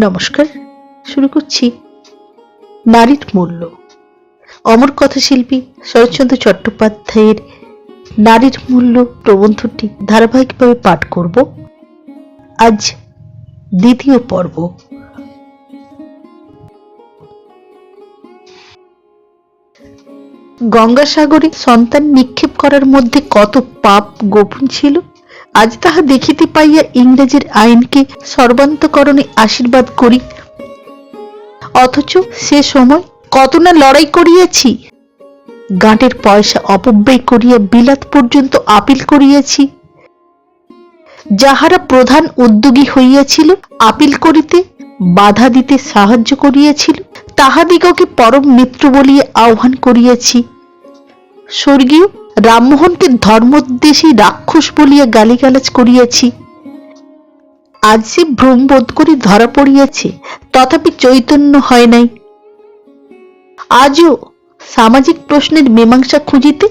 নমস্কার, শুরু করছি নারীর মূল্য। অমর কথাশিল্পী শরৎচন্দ্র চট্টোপাধ্যায়ের নারীর মূল্য প্রবন্ধটি ধারাবাহিকভাবে পাঠ করব। আজ দ্বিতীয় পর্ব। গঙ্গাসাগরে সন্তান নিক্ষেপ করার মধ্যে কত পাপ গোপন ছিল, আজ তাহা দেখিতে পাইয়া ইংরেজের আইনকে সর্বান্তকরণে আশীর্বাদ করি। অথচ সে সময় কত না লড়াই করিয়াছি, গাঁটের পয়সা অপব্যয় করিয়া বিলাত পর্যন্ত আপিল করিয়াছি। যাহারা প্রধান উদ্যোগী হইয়াছিল আপিল করিতে, বাধা দিতে সাহায্য করিয়াছিল, তাহাদিগকে পরম মিত্র বলিয়া আহ্বান করিয়াছি। স্বর্গীয় রামমোহনকে ধর্মোদ্দেশী রাক্ষস বলিয়া গালিগালাজ করিয়াছি। আজ সে ভ্রমবোধ করি ধরা পড়িয়াছে, তথাপি চৈতন্য হয় নাই। আজও সামাজিক প্রশ্নের মীমাংসা খুঁজিতে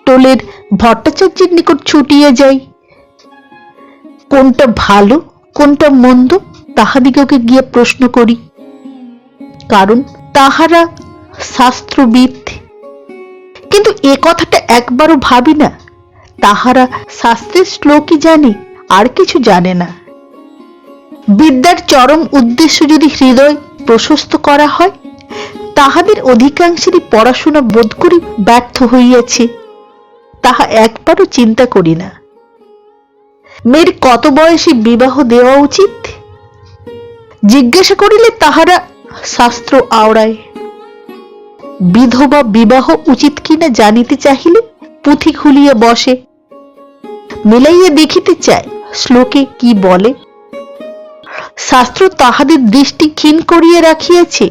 টোলের ভট্টাচার্যের নিকট ছুটিয়া যাই। কোনটা ভালো কোনটা মন্দ তাহাদিগকে গিয়া প্রশ্ন করি, কারণ তাহারা শাস্ত্রবিদ। কিন্তু এ কথাটা একবারও ভাবি না, তাহারা শাস্ত্রের শ্লোকই জানে, আর কিছু জানে না। বিদ্যার চরম উদ্দেশ্য যদি হৃদয় প্রশস্ত করা হয়, তাহাদের অধিকাংশেরই পড়াশোনা বোধ করি ব্যর্থ হইয়াছে, তাহা একবারও চিন্তা করি না। মেয়ের কত বয়সে বিবাহ দেওয়া উচিত জিজ্ঞাসা করিলে তাহারা শাস্ত্র আওড়ায়। বিধবা বিবাহ উচিত কিনা জানিতে চাহিলে পুঁথি খুলিয়া বসে, মিলাইয়া দেখিতে চায় শ্লোকে কি বলে। শাস্ত্র তাহাদের দৃষ্টি ক্ষীণ করিয়া রাখিয়াছে,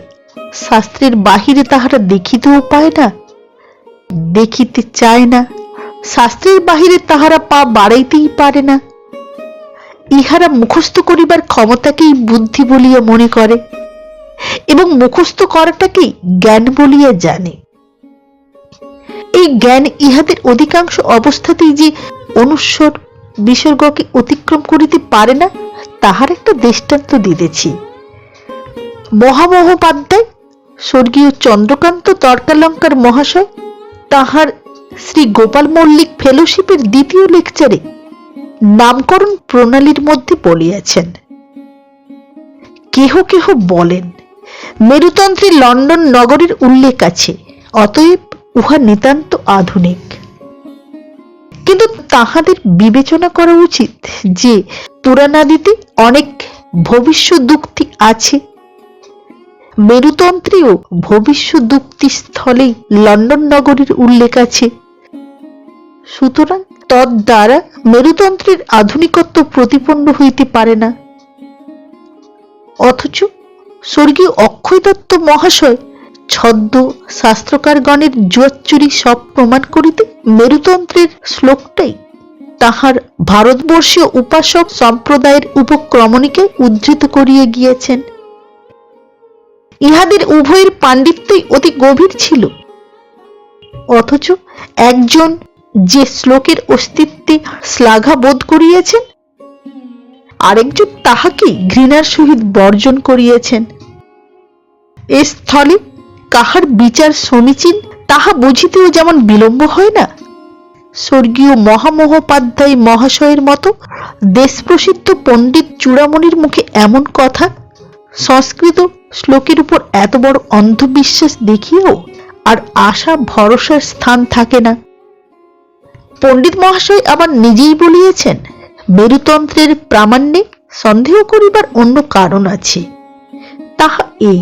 শাস্ত্রের বাহিরে তাহারা দেখিতেও পায় না, দেখিতে চায় না। শাস্ত্রের বাহিরে তাহারা পা বাড়াইতেই পারে না। ইহারা মুখস্থ করিবার ক্ষমতাকেই বুদ্ধি বলিয়া মনে করে এবং মুখস্থ করাটাকেই জ্ঞান বলিয়া জানে। এই জ্ঞান ইহাদের অধিকাংশ অবস্থাতেই যে অনুস্বর বিসর্গকে অতিক্রম করিতে পারে না, তাহার একটা দৃষ্টান্ত দিতেছি। মহামহোপাধ্যায় স্বর্গীয় চন্দ্রকান্ত তর্কালঙ্কার মহাশয় তাহার শ্রী গোপাল মল্লিক ফেলোশিপের দ্বিতীয় লেকচারে নামকরণ প্রণালীর মধ্যে বলিয়াছেন, কেহ কেহ বলেন মেরুতন্ত্রে লন্ডন নগরের উল্লেখ আছে, অতএব উহা নিতান্ত আধুনিক। কিন্তু তাহাদের বিবেচনা করা উচিত যে পুরাণাদিতে অনেক ভবিষ্যদুক্তি আছে। মেরুতন্ত্রেও ভবিষ্যদুক্তি স্থলেই লন্ডন নগরীর উল্লেখ আছে। সুতরাং তদ্দ্বারা মেরুতন্ত্রের আধুনিকত্ব প্রতিপন্ন হইতে পারে না। অথচ স্বর্গীয় অক্ষয় দত্ত মহাশয় ছদ্ম শাস্ত্রকারগণের জুয়াচ্চুরি সব প্রমাণ করিতে মেরুতন্ত্রের শ্লোকটাই তাহার ভারতবর্ষীয় উপাসক সম্প্রদায়ের উপক্রমণীকে উদ্ধৃত করিয়া গিয়েছেন। ইহাদের উভয়ের পাণ্ডিত্যই অতি গভীর ছিল, অথচ একজন যে শ্লোকের অস্তিত্বে শ্লাঘা বোধ করিয়াছেন, আরেকজন তাহাকেই ঘৃণার সহিত বর্জন করিয়াছেন। এ স্থলে কাহার বিচার সমীচীন তাহা বুঝিতেও যেমন বিলম্ব হয় না, স্বর্গীয় মহামহোপাধ্যায় মহাশয়ের মতো দেশপ্রসিদ্ধ পণ্ডিত চূড়ামণির মুখে এমন কথা, সংস্কৃত শ্লোকের উপর এত বড় অন্ধবিশ্বাস দেখিয়েও আর আশা ভরসার স্থান থাকে না। পণ্ডিত মহাশয় আবার নিজেই বলিয়েছেন, মেরুতন্ত্রের প্রামাণ্যে সন্দেহ করিবার অন্য কারণ আছে। তাহা এই,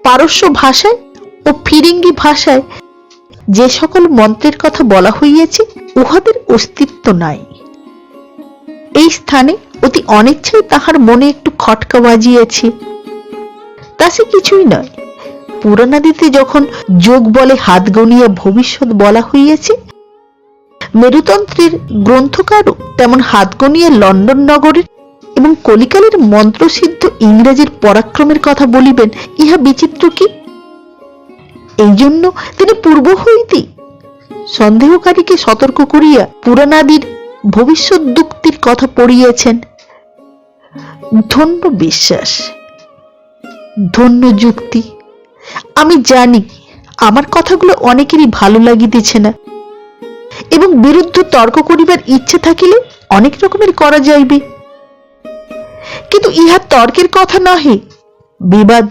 পারস্য ভাষায় ও ফিরিঙ্গি ভাষায় যে সকল মন্ত্রের কথা বলা হইয়াছে, উহাদের অস্তিত্ব নাই। এই স্থানে অতি অনিচ্ছায় তাহার মনে একটু খটকা বাজিয়াছে। তা সে কিছুই নয়। পুরাণাদিতে যখন যোগ বলে হাত গণিয়া ভবিষ্যৎ বলা হইয়াছে, মেরুতন্ত্রের গ্রন্থকারও তেমন হাত গণিয়া লন্ডন নগরের এবং কলিকালের মন্ত্রসিদ্ধ ইংরেজের পরাক্রমের কথা বলিবেন, ইহা বিচিত্র কি? এই জন্য তিনি পূর্ব হইতেই সন্দেহকারীকে সতর্ক করিয়া পুরাণাদির ভবিষ্যৎ দুক্তির কথা পড়িয়েছেন। ধন্য বিশ্বাস, ধন্য যুক্তি। আমি জানি আমার কথাগুলো অনেকেরই ভালো লাগিতেছে না, এবং বিরুদ্ধ তর্ক করিবার ইচ্ছে থাকিলে অনেক রকমের করা যাইবে, কিন্তু ইহা তর্কের কথা নহে, বিবাদ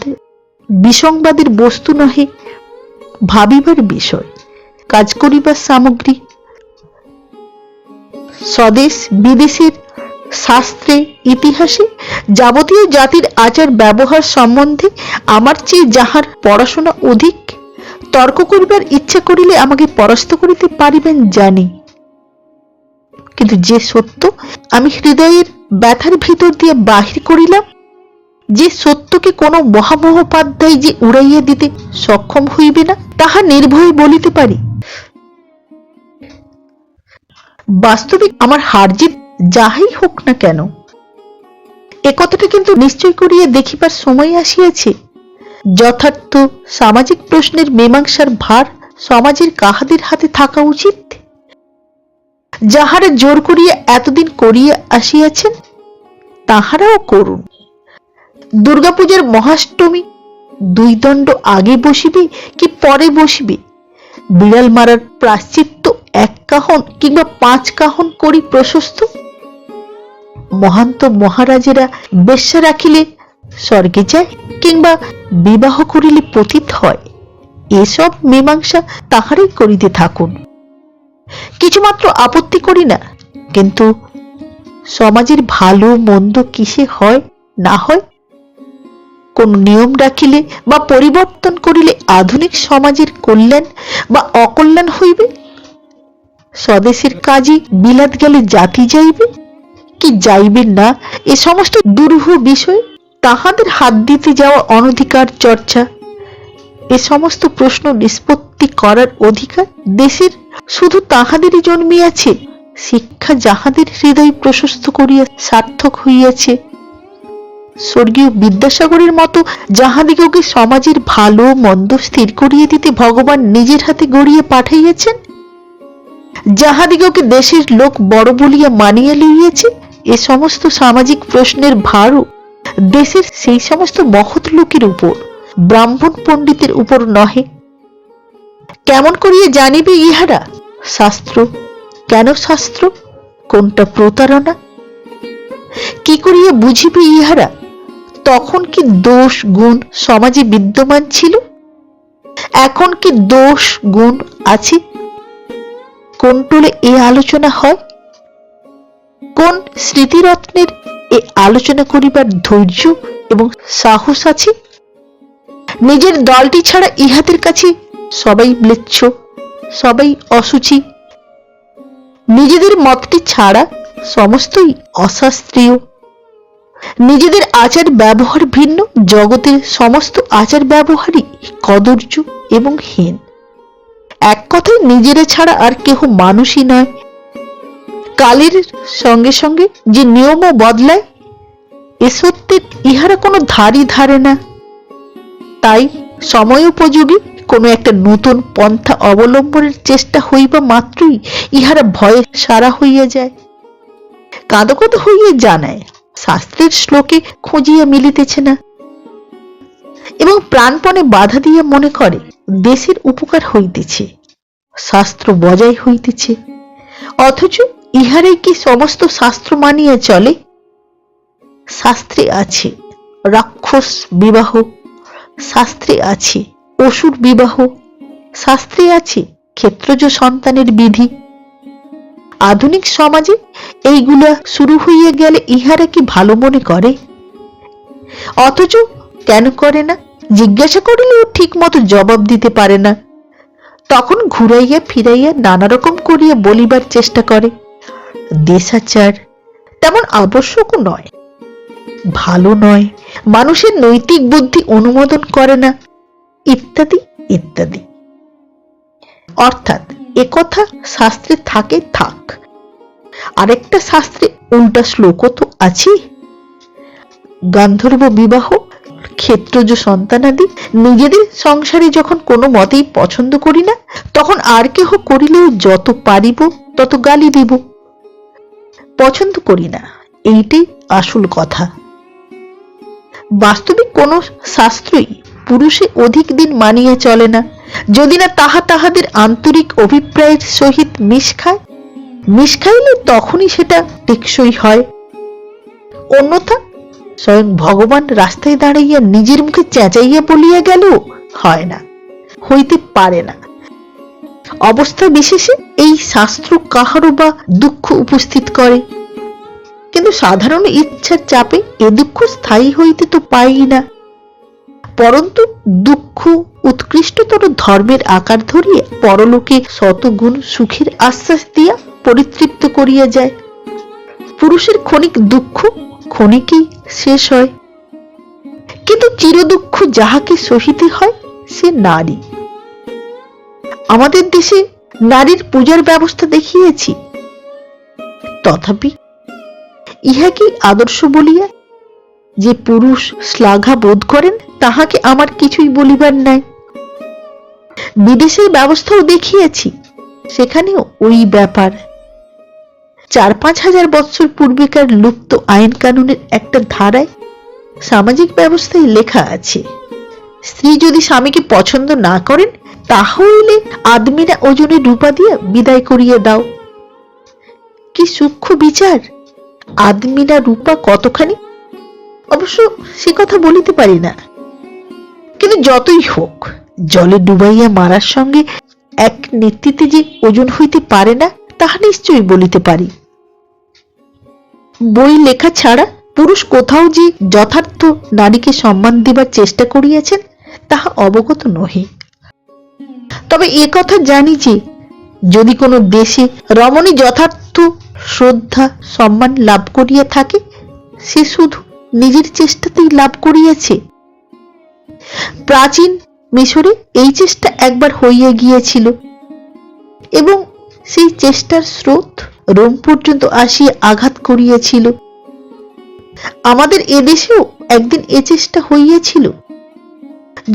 বিসংবাদের বস্তু নহে, ভাবিবার বিষয়, কাজ করিবার সামগ্রী। স্বদেশ বিদেশের শাস্ত্রে ইতিহাসে যাবতীয় জাতির আচার ব্যবহার সম্বন্ধে আমার চেয়ে যাহার পড়াশোনা অধিক, তর্ক করিবার ইচ্ছা করিলে আমাকে পরাস্ত করিতে পারিবেন জানি, কিন্তু যে সত্য আমি হৃদয়ের ব্যথার ভিতর দিয়ে বাহির করিলাম, যে সত্যকে কোনো মহামহোপাধ্যায় যে উড়াইয়া দিতে সক্ষম হইবে না, তাহা নির্ভয়ে বলিতে পারি। বাস্তবিক আমার হারজিত যাহাই হোক না কেন, এ কথাটা কিন্তু নিশ্চয় করিয়া দেখিবার সময় আসিয়াছে, যথার্থ সামাজিক প্রশ্নের মীমাংসার ভার সমাজের কাহাদের হাতে থাকা উচিত। যাহারা জোর করিয়া এতদিন করিয়া আসিয়াছেন, তাহারাও করুন। দুর্গাপূজার মহাষ্টমী দুই দণ্ড আগে বসিবে কি পরে বসিবে, বিড়াল মারার প্রায়শ্চিত্ত 1 কাহন কিংবা 5 কাহন করি প্রশস্ত। মহান্ত মহারাজেরা বেশ্যা রাখিলে স্বর্গে যায়, কিংবা বিবাহ করিলে পতিত হয়, এসব মীমাংসা তাহারাই করিতে থাকুন, কিছুমাত্র আপত্তি করি না, কিন্তু সমাজের ভালো মন্দ কিসে হয় না হয়, কোন নিয়ম রাখিলে বা পরিবর্তন করিলে আধুনিক সমাজের কল্যাণ বা অকল্যাণ হইবে, স্বদেশের কাজে বিলাত গেলে জাতি যাইবে কি যাইবে না, এ সমস্ত দুরূহ বিষয় তাহাদের হাত দিতে যাওয়া অনধিকার চর্চা, এ সমস্ত প্রশ্ন নিষ্পত্তি করার অধিকার দেশের শুধু তাহাদেরই জন্মিয়াছে, শিক্ষা যাহাদের হৃদয় প্রশস্ত করিয়া সার্থক হইয়াছে। স্বর্গীয় বিদ্যাসাগরের মতো যাহাদিগকে সমাজের ভালো মন্দ স্থির করিয়া দিতে ভগবান নিজের হাতে গড়িয়ে পাঠাইয়াছেন, যাহাদিগকে দেশের লোক বড় বলিয়া মানিয়া লইয়াছে, এ সমস্ত সামাজিক প্রশ্নের ভারও দেশের সেই সমস্ত মহৎ লোকের উপর, ব্রাহ্মণ পণ্ডিতের উপর নহে। কেমন করিয়া জানিবে ইহারা শাস্ত্র কেন শাস্ত্র, কোনটা প্রতারণা? কি করিয়া বুঝিবে ইহারা তখন কি দোষ গুণ সমাজে বিদ্যমান ছিল, এখন কি দোষ গুণ আছে? কোন টোলে এ আলোচনা হয়? কোন স্মৃতিরত্নের এ আলোচনা করিবার ধৈর্য এবং সাহস আছে? নিজের দলটি ছাড়া ইহাদের কাছে সবাই ম্লেচ্ছ, সবাই অসুচি, নিজেদের মতটি ছাড়া সমস্তই অশাস্ত্রীয়, নিজেদের আচার ব্যবহার ভিন্ন, জগতের সমস্ত আচার ব্যবহারই কদর্য এবং হীন। এক কথায় নিজেরা ছাড়া আর কেহ মানুষই নয়। কালের সঙ্গে সঙ্গে যে নিয়মও বদলায়, এ সত্যের ইহারা কোনো ধারই ধারে না। তাই সময়োপযোগী কোনো একটা নতুন পন্থা অবলম্বনের চেষ্টা হইবা মাত্রই ইহারা ভয়ে সারা হইয়া যায়, কাঁদো কাঁদো হইয়া জানায় শাস্ত্রের শ্লোকে খুঁজিয়া মিলিতেছে না, এবং প্রাণপণে বাধা দিয়া মনে করে দেশের উপকার হইতেছে, শাস্ত্র বজায় হইতেছে। অথচ ইহারাই কি সমস্ত শাস্ত্র মানিয়া চলে? শাস্ত্রে আছে রাক্ষস বিবাহ, শাস্ত্রে আছে অসুর বিবাহ, শাস্ত্রে আছে ক্ষেত্রজ সন্তানের বিধি। আধুনিক সমাজে এইগুলা শুরু হইয়া গেলে ইহারা কি ভালো মনে করে? অথচ কেন করে না জিজ্ঞাসা করিলেও ঠিক মতো জবাব দিতে পারে না। তখন ঘুরাইয়া ফিরাইয়া নানা রকম করিয়া বলিবার চেষ্টা করে দেশাচার তেমন আবশ্যকও নয়, ভালো নয়, মানুষের নৈতিক বুদ্ধি অনুমোদন করে না, ইত্যাদি ইত্যাদি। অর্থাৎ একথা শাস্ত্রে থাকে থাক, আরেকটা শাস্ত্রে উল্টা শ্লোকও তো আছে। গান্ধর্ব বিবাহ, ক্ষেত্রজ সন্তানাদি নিজেদের সংসারে যখন কোনো মতেই পছন্দ করি না, তখন আর কেহ করিলেও যত পারিব তত গালি দিব। পছন্দ করি না, এইটাই আসল কথা। বাস্তবিক কোন শাস্ত্রই পুরুষে অধিক দিন মানিয়া চলে না, যদি না তাহা তাহাদের আন্তরিক অভিপ্রায়ের সহিত মিশ খাইলে তখনই সেটা টেকসই হয়। অন্যথা স্বয়ং ভগবান রাস্তায় দাঁড়াইয়া নিজের মুখে চেঁচাইয়া বলিয়া গেল হয় না, হইতে পারে না। অবস্থা বিশেষে এই শাস্ত্র কাহারও বা দুঃখ উপস্থিত করে, কিন্তু সাধারণ ইচ্ছার চাপে এ দুঃখ স্থায়ী হইতে তো পাই না, পরন্তু দুঃখ উৎকৃষ্টতর ধর্মের আকার ধরিয়া পরলোকে শতগুণ সুখের আশ্বাস দিয়া পরিতৃপ্ত করিয়া যায়। পুরুষের ক্ষণিক দুঃখ ক্ষণিকেই শেষ হয়, কিন্তু চিরদুঃখ যাহাকে সহিতে হয় সে নারী। আমাদের দেশে নারীর পূজার ব্যবস্থা দেখিয়েছি, তথাপি ইহা কি আদর্শ বলিয়া যে পুরুষ শ্লাঘা বোধ করেন তাহাকে আমার কিছুই বলিবার নাই। বিদেশের ব্যবস্থাও দেখিয়েছি, সেখানেও ওই ব্যাপার। 4-5 হাজার বৎসর পূর্বেকার লুপ্ত আইন কানুনের একটা ধারায় সামাজিক ব্যবস্থায় লেখা আছে, স্ত্রী যদি স্বামীকে পছন্দ না করেন তাহলে আদমিরা ওজনে রূপা দিয়ে বিদায় করিয়ে দাও। কি সূক্ষ্ম বিচার! আদমিরা রূপা কতখানি অবশ্য সে কথা বলিতে পারি না, কিন্তু যতই হোক জলে ডুবাইয়া মারার সঙ্গে এক নেতৃত্বে যে ওজন হইতে পারে না তাহা নিশ্চয়ই বলিতে পারি। বই লেখা ছাড়া পুরুষ কোথাও যে যথার্থ নারীকে সম্মান দিবার চেষ্টা করিয়াছেন তাহা অবগত নহে। তবে এ কথা জানি যে যদি কোনো দেশে রমণী যথার্থ শ্রদ্ধা সম্মান লাভ করিয়া থাকে সে শুধু নিজের চেষ্টাতেই লাভ করিয়াছে। প্রাচীন মিশরে এই চেষ্টা একবার হইয়া গিয়েছিল এবং সেই চেষ্টার স্রোত রোম পর্যন্ত আসিয়া আঘাত করিয়াছিল। আমাদের এদেশেও একদিন এ চেষ্টা হইয়াছিল,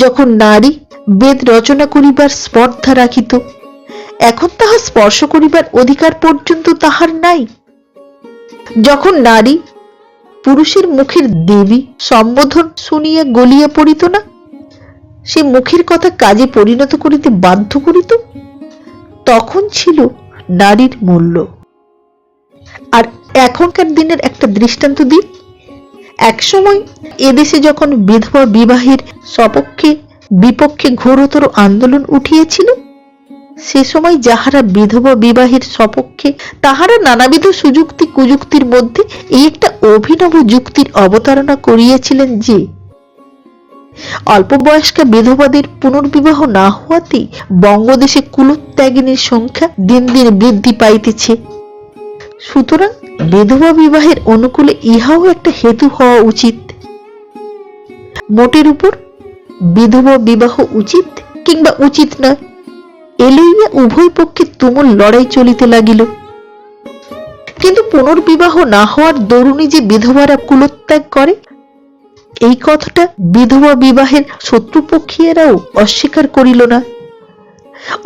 যখন নারী বেদ রচনা করিবার স্পর্ধা রাখিত। এখন তাহা স্পর্শ করিবার অধিকার পর্যন্ত তাহার নাই। যখন নারী পুরুষের মুখের দেবী সম্বোধন শুনিয়া গলিয়া পড়িত না, সে মুখের কথা কাজে পরিণত করিতে বাধ্য করিত, তখন ছিল নারীর মূল্য। আর এখনকার দিনের একটা দৃষ্টান্ত দিই। একসময় এদেশে যখন বিধবা বিবাহের সপক্ষে বিপক্ষে ঘোরতর আন্দোলন উঠিয়েছিল, সে সময় যাহারা বিধবা বিবাহের সপক্ষে তাহারা নানাবিধ সুযুক্তি কুযুক্তির মধ্যে এই একটা অভিনব যুক্তির অবতারণা করিয়াছিলেন যে অল্প বয়স্কা বিধবাদের পুনর্বিবাহ না হওয়াতে বঙ্গদেশে কুলত্যাগিনীর সংখ্যা দিন দিন বৃদ্ধি পাইতেছে। সুতরাং বিধবা বিবাহের অনুকূলে ইহাও একটা হেতু হওয়া উচিত। মোটের উপর বিধবা বিবাহ উচিত কিংবা উচিত নয়, এ লইয়া উভয় পক্ষে তুমুল লড়াই চলিতে লাগিল। কিন্তু পুনর্বিবাহ না হওয়ার দরুণী যে বিধবারা কুলত্যাগ করে, এই কথাটা বিধবা বিবাহের শত্রুপক্ষীয়রাও অস্বীকার করিল না।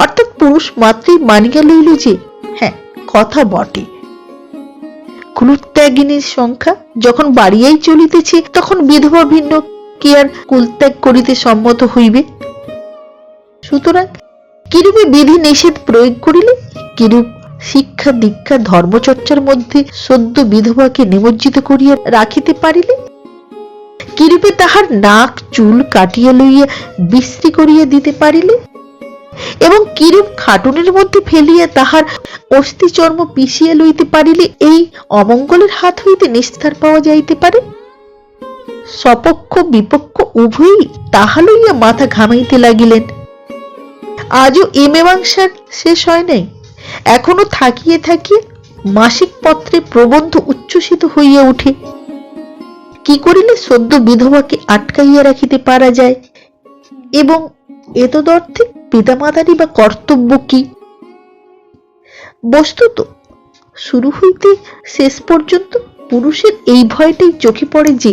অর্থাৎ পুরুষ মাত্রই মানিয়া লইল যে হ্যাঁ, কথা বটে। কুলত্যাগিনীর সংখ্যা যখন বাড়িয়াই চলিতেছে, তখন বিধবা ভিন্ন কি আর কুলত্যাগ করিতে সম্মত হইবে? সুতরাং কিরূপে বিধি নিষেধ প্রয়োগ করিলে, কিরূপ শিক্ষা দীক্ষা ধর্মচর্চার মধ্যে সদ্য বিধবাকে নিমজ্জিত করিয়া রাখিতে পারিলে, কিরূপে তাহার নাক চুল কাটিয়া লইয়া বিশ্রী করিয়া দিতে পারিলে এবং কিরূপ খাটুনের মধ্যে ফেলিয়া তাহার অস্থি চর্ম পিষিয়া লইতে পারিলে এই অমঙ্গলের হাত হইতে নিস্তার পাওয়া যাইতে পারে, সপক্ষ বিপক্ষ উভয়ই তাহা লইয়া মাথা ঘামাইতে লাগিলেন। আজও এ মীমাংসার শেষ হয় নাই। এখনো থাকিয়ে থাকিয়ে মাসিক পত্রে প্রবন্ধ উচ্ছ্বসিত হইয়া উঠে। কি করিলে সদ্য বিধবাকে আটকাইয়া রাখিতে পারা যায় এবং এতদর্থে পিতামাতারই বা কর্তব্য কি? বস্তুত শুরু হইতে শেষ পর্যন্ত পুরুষের এই ভয়টাই চোখে পড়ে যে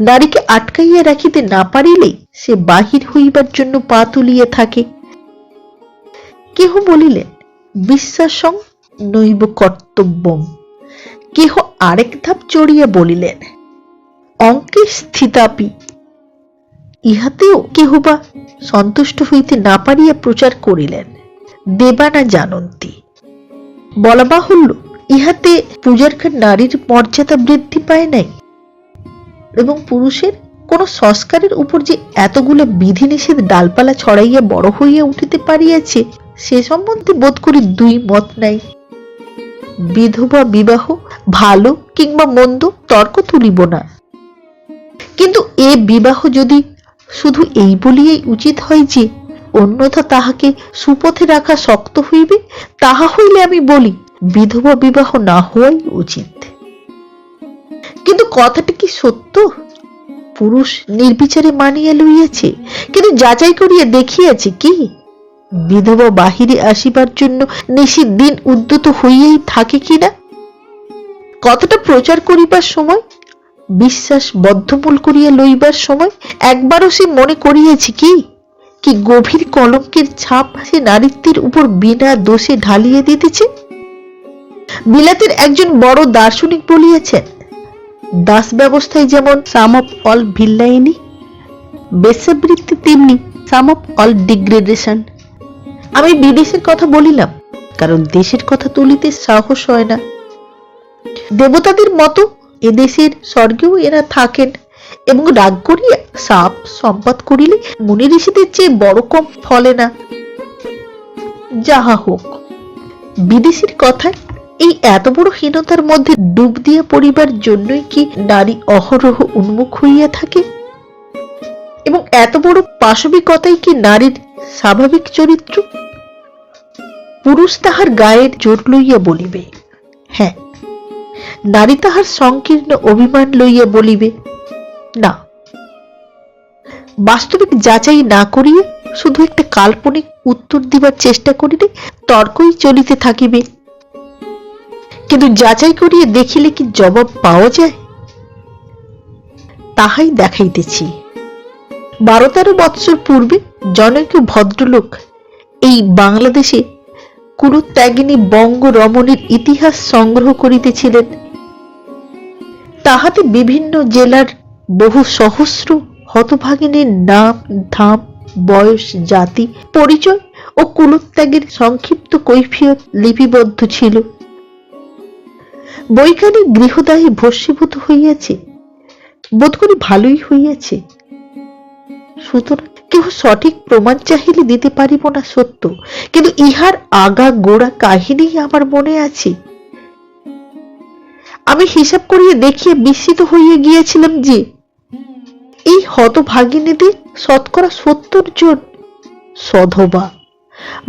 নারীকে আটকাইয়া রাখিতে না পারিলে সে বাহির হইবার জন্য পা তুলিয়া থাকে। কেহ বলিলেন বিশ্বাসং নৈব কর্তব্যম, কেহ আরেক ধাপ চড়িয়া বলিলেন অঙ্কে স্থিতাপি ইহাতেও কেহবা সন্তুষ্ট হইতে না পারিয়া প্রচার করিলেন, দেবা না জানন্তি। বলা বাহুল্য, ইহাতে পূজারকার নারীর মর্যাদা বৃদ্ধি পায় নাই এবং পুরুষের কোন সংস্কারের উপর যে এতগুলো বিধিনিষেধ ডালপালা ছড়াইয়া বড় হইয়া উঠিতে পারিয়াছে, সে সম্বন্ধে বোধ করি দুই মত নাই। বিধবা বিবাহ ভালো কিংবা মন্দ তর্ক তুলিব না, কিন্তু এ বিবাহ যদি শুধু এই বলিয়াই উচিত হয় যে অন্যথা তাহাকে সুপথে রাখা শক্ত হইবে, তাহা হইলে আমি বলি বিধবা বিবাহ না হওয়াই উচিত। কিন্তু কথাটি কি সত্য? পুরুষ নির্বিচারে মানিয়া লইয়াছে, কিন্তু যাচাই করিয়া দেখিয়াছে কি বিধবা বাহিরে আসিবার জন্য নিশির দিন উদ্যত হইয়াই থাকে কিনা? কথাটা প্রচার করিবার সময়, বিশ্বাস বদ্ধমূল করিয়া লইবার সময় একবারও সে মনে করিয়াছে কি কি গভীর কলঙ্কের ছাপ সে নারীত্বের উপর বিনা দোষে ঢালিয়ে দিতেছে? বিলাতের একজন বড় দার্শনিক বলিয়াছেন, দাস ব্যবস্থায় যেমন সাম অফ অল ভিল্লাইনি, বেশ্যাবৃত্তি তেমনি সাম অফ অল ডিগ্রেডেশন। আমি বিদেশের কথা বলিলাম, কারণ দেশের কথা তুলিতে সাহস হয় না। দেবতাদের মতো এদেশের স্বর্গেও এরা থাকেন এবং রাগ করিয়া সাপ সম্পাদ করিলে মুনি ঋষিদের চেয়ে বড় কম ফলে না। যাহা হোক, বিদেশের কথায় এই এত বড় হীনতার মধ্যে ডুব দিয়া পড়িবার জন্যই কি নারী অহরহ উন্মুখ হইয়া থাকে? এবং এত বড় পাশবিকতাই কি নারীর স্বাভাবিক চরিত্র? পুরুষ তাহার গায়ের জোর লইয়া বলিবে হ্যাঁ, নারী তাহার সংকীর্ণ অভিমান লইয়া বলিবে না। বাস্তবিক যাচাই না করিয়া শুধু একটা কাল্পনিক উত্তর দিবার চেষ্টা করিলে তর্কই চলিতে থাকিবে। কিন্তু যাচাই করিয়া দেখিলে কি জবাব পাওয়া যায়? তাহাই দেখাইতেছি। 12-13 বৎসর পূর্বে জনৈক ভদ্রলোক এই বাংলাদেশে কুলত্যাগিনী বঙ্গ রমণীর ইতিহাস সংগ্রহ করিতেছিলেন। তাহাতে বিভিন্ন জেলার বহু সহস্র হতভাগিনীর নাম, ধাম, বয়স, জাতি, পরিচয় ও কুলত্যাগের সংক্ষিপ্ত কৈফিয়ত লিপিবদ্ধ ছিল। বৈখানি গৃহদাহে ভস্মীভূত হইয়াছে, বোধ করি ভালোই হইয়াছে। সুতরাং কেহ সঠিক প্রমাণ চাহিলে দিতে পারিব না সত্য, কিন্তু ইহার আগা গোড়া কাহিনী আমার মনে আছে। আমি হিসাব করিয়া দেখিয়া বিস্মিত হইয়া গিয়েছিলাম যে এই হতভাগিনীদের শতকরা 70 জন সধবা,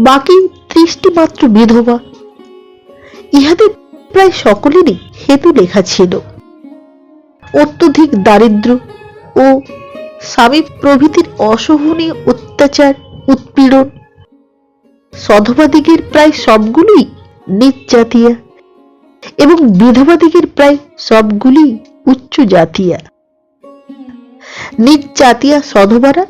বাকি 30টি মাত্র বিধবা। ইহাদের প্রায় সকলেরই হেতু লেখা ছিল। অত্যধিক দারিদ্র্য ও স্বামী প্রভৃতির অসহনীয় অত্যাচার উৎপীড়ন। সধবাদিগের প্রায় সবগুলি নিচ জাতীয় এবং বিধবাদিগের প্রায় সবগুলি উচ্চ জাতীয়। নিচ জাতীয় সধবারা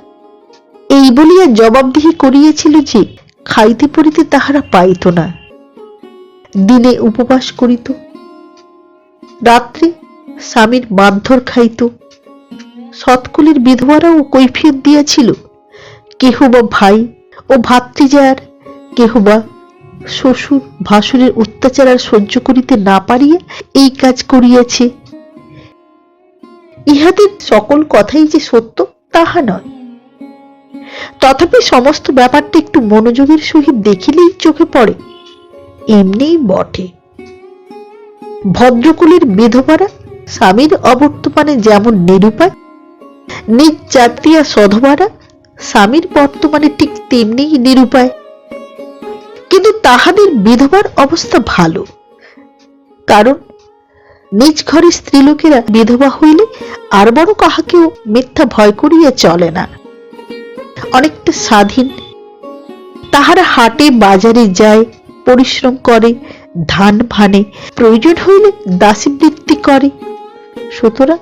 এই বলিয়া জবাবদিহি করিয়াছিল যে খাইতে পড়িতে তাহারা পাইত না, দিনে উপবাস করিত, রাত্রে স্বামীর মারধর খাইত। সৎকুলের বিধবারাও কৈফিয়ত দিয়াছিল, কেহ বা ভাই ও ভাতৃজার, কেহ বা শ্বশুর ভাসুরের অত্যাচার আর সহ্য করিতে না পারিয়া এই কাজ করিয়াছে। ইহাদের সকল কথাই যে সত্য তাহা নয়, তথাপি সমস্ত ব্যাপারটা একটু মনোযোগের সহিত দেখিলেই চোখে পড়ে এমনিই বটে। ভদ্রকুলের বিধবারা স্বামীর অবর্তমানে যেমন নিরুপায়, নিজ জাতীয় সধবারা স্বামীর বর্তমানে ঠিক তেমনি নিরুপায়। কিন্তু তাহাদের বিধবার অবস্থা ভালো, কারণ নিজ ঘরে স্ত্রীলোকেরা বিধবা হইলে আর বড় কাহাকেও মিথ্যা ভয় করিয়া চলে না, অনেকটা স্বাধীন। তাহারা হাটে বাজারে যায়, পরিশ্রম করে, ধান ভানে, প্রয়োজন হইলে দাসীবৃত্তি করে। সুতরাং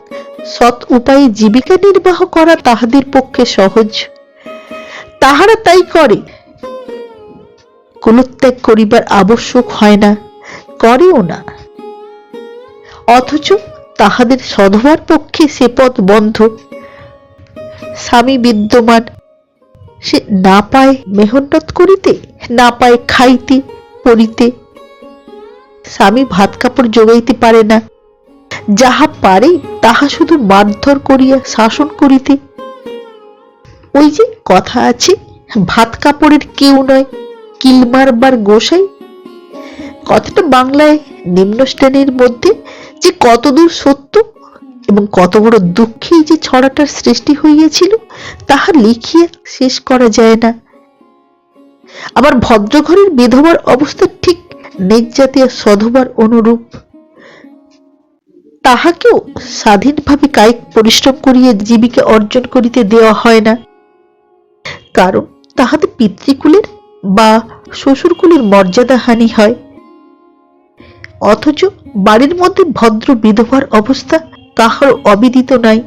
সৎ উপায়ে জীবিকা নির্বাহ করা তাহাদের পক্ষে সহজ। তাহারা তাই করে, কুলত্যাগ করিবার আবশ্যক হয় না, করেও না। অথচ তাহাদের সধবার পক্ষে সে পথ বন্ধ। স্বামী বিদ্যমান, সে না পায় মেহনত করিতে, না পায় খাইতে পরিতে। স্বামী ভাত কাপড় যোগাইতে পারে না, যাহা পারে তাহা শুধু মারধর করিয়া শাসন করিতে। ওই যে কথা আছে, ভাত কাপড়ের কেউ নয়, কিল মারবার গোসাই। কথাটা বাংলায় নিম্ন শ্রেণীর মধ্যে যে কতদূর সত্য এবং কত বড় দুঃখেই যে ছড়াটার সৃষ্টি হইয়াছিল তাহা লিখিয়া শেষ করা যায় না। আবার ভদ্রঘরের বিধবার অবস্থা ঠিক নিজ জাতীয় সধবার অনুরূপ। তাহাকেও স্বাধীনভাবে কায়িক পরিশ্রম করিয়া জীবিকা অর্জন করিতে দেওয়া হয় না, কারণ তাহাতে পিতৃকুলের বা শ্বশুরকুলের মর্যাদা হানি হয়। অথচ বাড়ির মধ্যে ভদ্র বিধবার অবস্থা কাহার অবিদিত নাই।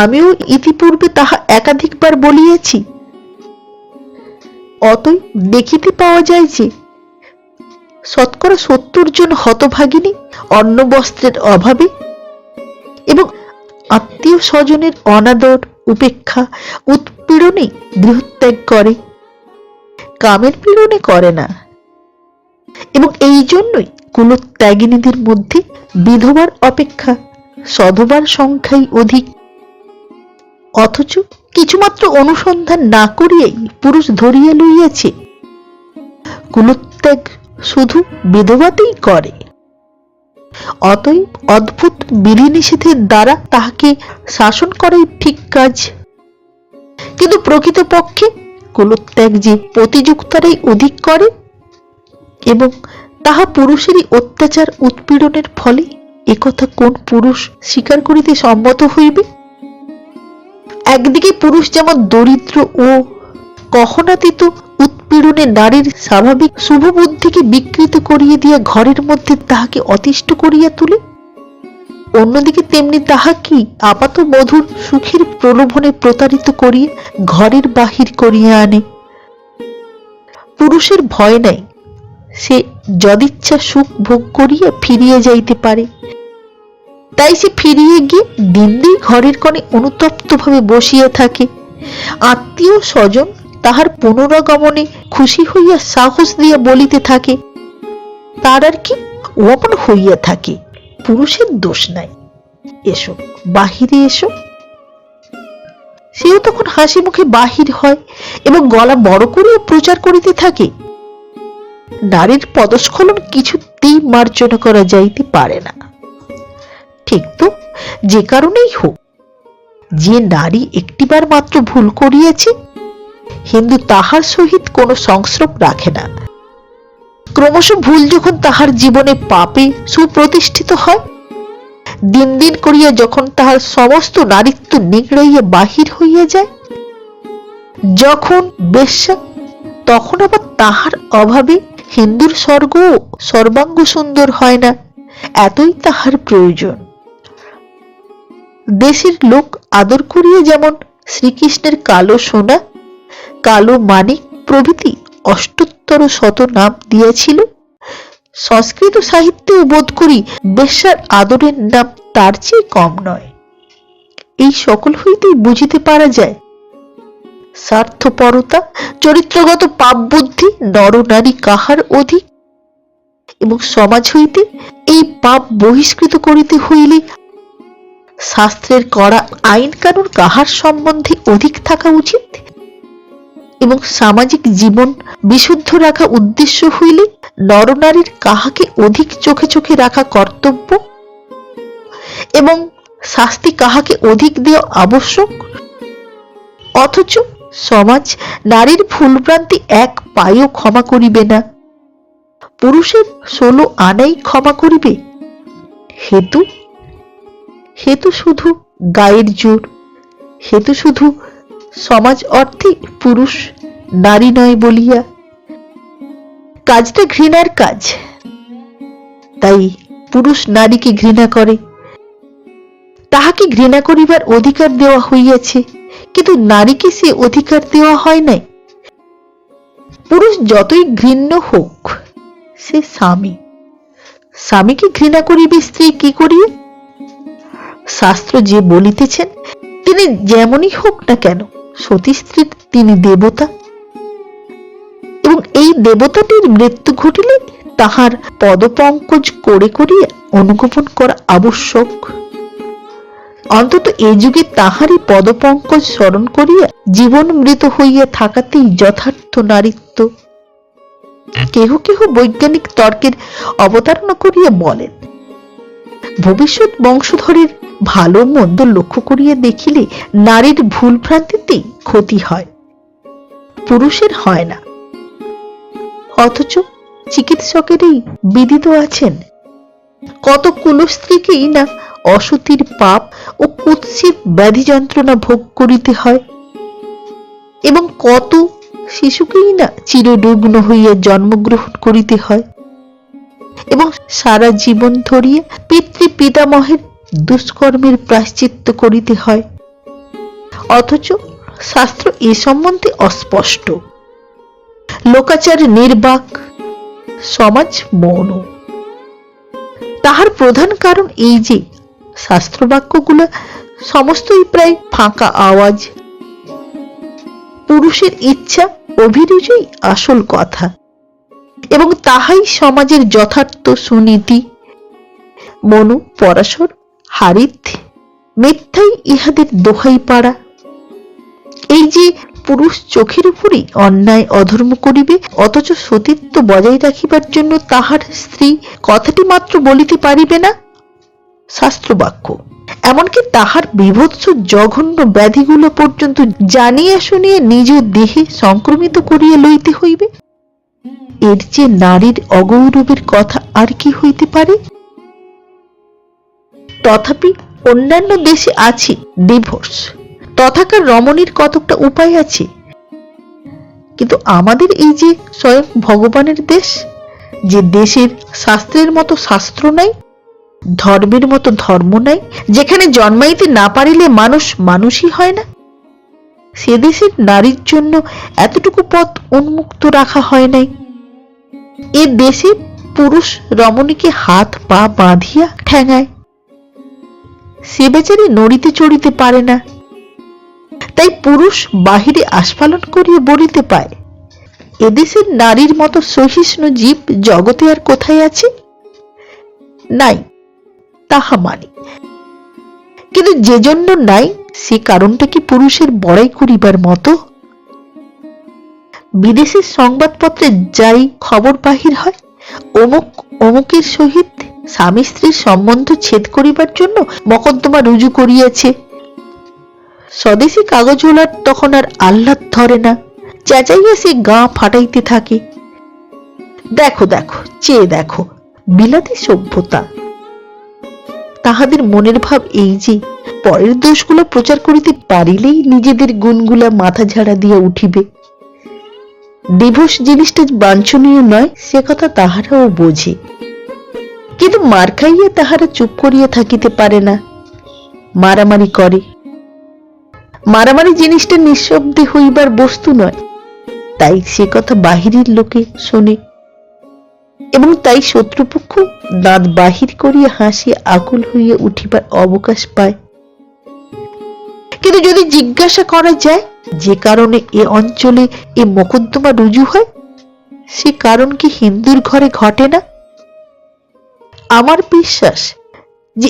আমিও ইতিপূর্বে তাহা একাধিকবার বলিয়াছি। অতই দেখিতে পাওয়া যায় যে শতকরা 70 জন হতভাগিনী অন্ন বস্ত্রের অভাবে এবং আত্মীয় স্বজনের অনাদর, উপেক্ষা, উৎপীড়নে গৃহত্যাগ করে, কামের পীড়নে করে না। এবং এই জন্যই কুলত্যাগিনীদের মধ্যে বিধবার অপেক্ষা সধবার সংখ্যাই অধিক। অথচ কিছুমাত্র অনুসন্ধান না করিয়াই পুরুষ ধরিয়া লইয়াছে কুলত্যাগ শুধু বিধবাতেই করে। অতএব অদ্ভুত বিধিনিষেধের দ্বারা তাহাকে শাসন করাই ঠিক কাজ। কিন্তু প্রকৃতপক্ষে কুলত্যাগ যে পতিযুক্তারাই অধিক করে এবং তাহা পুরুষেরই অত্যাচার উৎপীড়নের ফলে, একথা কোন পুরুষ স্বীকার করিতে সম্মত হইবে? একদিকে পুরুষ যেমন দরিদ্র ও কখনাতীত উৎপীড়নে নারীর স্বাভাবিক শুভ বুদ্ধিকে বিকৃত করিয়া দিয়া ঘরের মধ্যে তাহাকে অতিষ্ঠ করিয়া তুলে, অন্যদিকে তেমনি তাহাকে আপাত মধুর সুখের প্রলোভনে প্রতারিত করিয়া ঘরের বাহির করিয়া আনে। পুরুষের ভয় নাই, সে যদিচ্ছা সুখ ভোগ করিয়া ফিরিয়া যাইতে পারে। তাই সে ফিরিয়ে গিয়ে দিন দিন ঘরের কোণে অনুতপ্ত ভাবে বসিয়া থাকে। আত্মীয় স্বজন তাহার পুনরাগমনে খুশি হইয়া সাহস দিয়া বলিতে থাকে, তার আর কি, ও আপন হইয়া থাকে, পুরুষের দোষ নাই, এসো বাহিরে এসো। সেও তখন হাসি মুখে বাহির হয় এবং গলা বড় করিয়া প্রচার করিতে থাকে, নারীর পদস্খলন কিছুতেই মার্জনা করা যাইতে পারে না। ঠিক তো, যে কারণেই হোক, যে নারী একটিবার মাত্র ভুল করিয়াছে, হিন্দু তাহার সহিত কোনো সংস্রব রাখে না। ক্রমশ ভুল যখন তাহার জীবনে পাপে সুপ্রতিষ্ঠিত হয়, দিন দিন করিয়া যখন তাহার সমস্ত নারীত্ব নিগড়াইয়া বাহির হইয়া যায়, যখন বেশ্যা, তখন আবার তাহার অভাবে হিন্দুর স্বর্গ সর্বাঙ্গ সুন্দর হয় না, এতই তাহার প্রয়োজন। দেশের লোক আদর করিয়া যেমন শ্রীকৃষ্ণের কালো সোনা, কালো মানিক প্রভৃতি 78 শত নাম দিয়াছিল, সংস্কৃত সাহিত্যেও বোধ করি বেশ্যার আদরের নাম তার চেয়ে কম নয়। এই সকল হইতেই বুঝিতে পারা যায় স্বার্থপরতা, চরিত্রগত পাপ বুদ্ধি নরনারী কাহার অধিক, এবং সমাজ হইতে এই পাপ বহিষ্কৃত করিতে হইলে শাস্ত্রের কড়া আইন কানুন কাহার সম্বন্ধে অধিক থাকা উচিত, এবং সামাজিক জীবন বিশুদ্ধ রাখা উদ্দেশ্য হইলে নরনারীর কাহাকে অধিক চোখে চোখে রাখা কর্তব্য, এবং শাস্তি কাহাকে অধিক দেওয়া আবশ্যক। অথচ সমাজ নারীর ভুলভ্রান্তি এক পায়েও ক্ষমা করিবে না, পুরুষের 16 আনাই ক্ষমা করিবে। হেতু হেতু শুধু গায়ের জোর, হেতু শুধু সমাজ অর্থে পুরুষ নারী নয় বলিয়া। কাজটা ঘৃণার কাজ, তাই পুরুষ নারীকে ঘৃণা করে। তাহাকে ঘৃণা করিবার অধিকার দেওয়া হইয়াছে, কিন্তু নারীকে সে অধিকার দেওয়া হয় নাই। পুরুষ যতই ঘৃণ্য হোক, সে স্বামী, স্বামীকে ঘৃণা করিবে স্ত্রী কি করিয়া? শাস্ত্র যে বলিতেছেন তিনি যেমনই হোক না কেন সতী স্ত্রী, তিনি দেবতা, এবং এই দেবতাটির মৃত্যু ঘটিলে তাহার পদপঙ্কজ করে করিয়া অনুগমন করা আবশ্যক। অন্তত এ যুগে তাহারই পদপঙ্কজ স্মরণ করিয়া জীবন মৃত হইয়া থাকাতেই যথার্থ নারীত্ব। কেহ কেহ বৈজ্ঞানিক তর্কের অবতারণা করিয়া বলেন, ভবিষ্যৎ বংশধরের ভালো মন্দ লক্ষ্য করিয়া দেখিলে নারীর ভুল ভ্রান্তিতেই ক্ষতি হয়, পুরুষের হয় না। অথচ চিকিৎসকেরই বিদিত আছেন কত কুলস্ত্রীকেই না অসতীর পাপ ও কুৎসিত ব্যাধি যন্ত্রণা ভোগ করিতে হয়, এবং কত শিশুকেই না চিররুগ্ন হইয়া জন্মগ্রহণ করিতে হয়, এবং সারা জীবন ধরিয়া পিতৃ পিতামহের দুষ্কর্মের প্রায়শ্চিত্ত করিতে হয়। অথচ শাস্ত্র এ সম্বন্ধে অস্পষ্ট, লোকাচার নির্বাক, সমাজ মৌন। তাহার প্রধান কারণ এই যে শাস্ত্রবাক্যগুলো সমস্তই প্রায় ফাঁকা আওয়াজ। পুরুষের ইচ্ছা অভিরুচি আসল কথা, এবং তাহাই সমাজের যথার্থ সুনীতি। মনু, পরাশর, হারিত, মিথ্যাই ইহাদের দোহাই পাড়া। এই যে পুরুষ চোখের উপরই অন্যায় অধর্ম করিবে, অথচ সতীত্ব বজায় রাখিবার জন্য তাহার স্ত্রী কথাটি মাত্র বলিতে পারিবে না, শাস্ত্রবাক্য, এমনকি তাহার বিভৎস জঘন্য ব্যাধিগুলো পর্যন্ত জানিয়া শুনিয়া নিজ দেহে সংক্রমিত করিয়া লইতে হইবে, এর যে নারীর অগৌরবের কথা আর কি হইতে পারে? তথাপি অন্যান্য দেশে আছে ডিভোর্স, তথাকার রমণীর কতকটা উপায় আছে, কিন্তু আমাদের এই যে স্বয়ং ভগবানের দেশ, যে দেশের শাস্ত্রের মতো শাস্ত্র নাই, ধর্মের মতো ধর্ম নাই, যেখানে জন্মাইতে না পারিলে মানুষ মানুষই হয় না, সে দেশের নারীর জন্য এতটুকু পথ উন্মুক্ত রাখা হয় নাই। এ দেশে পুরুষ রমণীকে হাত পা বাঁধিয়া ঠেঙায়, সে বেচারি নড়িতে চড়িতে পারে না, তাই পুরুষ বাহিরে আস্ফালন করিয়া বলিতে পায়। এদেশের নারীর মতো সহিষ্ণু জীব জগতে আর কোথায় আছে? নাই, তাহা মানি, কিন্তু যে জন্য নাই সে কারণটা কি পুরুষের বড়াই করিবার মতো? বিদেশের সংবাদপত্রে যাই খবর বাহির হয়, অমুক অমুকের সহিত স্বামী স্ত্রীর সম্বন্ধ ছেদ করিবার জন্য মকদ্দমা রুজু করিয়াছে, স্বদেশী কাগজওয়ালার তখন আর আহ্লাদ ধরে না, চেঁচাইয়া সে গা ফাটাইতে থাকে, দেখো দেখো, চেয়ে দেখো বিলাতি সভ্যতা। তাহাদের মনের ভাব এই যে পরের দোষগুলো প্রচার করিতে পারিলেই নিজেদের গুণগুলা মাথা ঝাড়া দিয়া উঠিবে। ডিভোর্স জিনিসটা বাঞ্ছনীয় নয়, সে কথা তাহারাও বোঝে, কিন্তু মার খাইয়া তাহারা চুপ করিয়া থাকিতে পারে না, মারামারি করে। মারামারি জিনিসটা নিঃশব্দে হইবার বস্তু নয়, তাই সে কথা বাহিরের লোকে শোনে, এবং তাই শত্রুপক্ষ দাঁত বাহির করিয়া হাসিয়া আকুল হইয়া উঠিবার অবকাশ পায়। কিন্তু যদি জিজ্ঞাসা করা যায় যে কারণে এ অঞ্চলে এ মকদ্দমা রুজু হয়, সে কারণ কি হিন্দুর ঘরে ঘটে না? আমার বিশ্বাস যে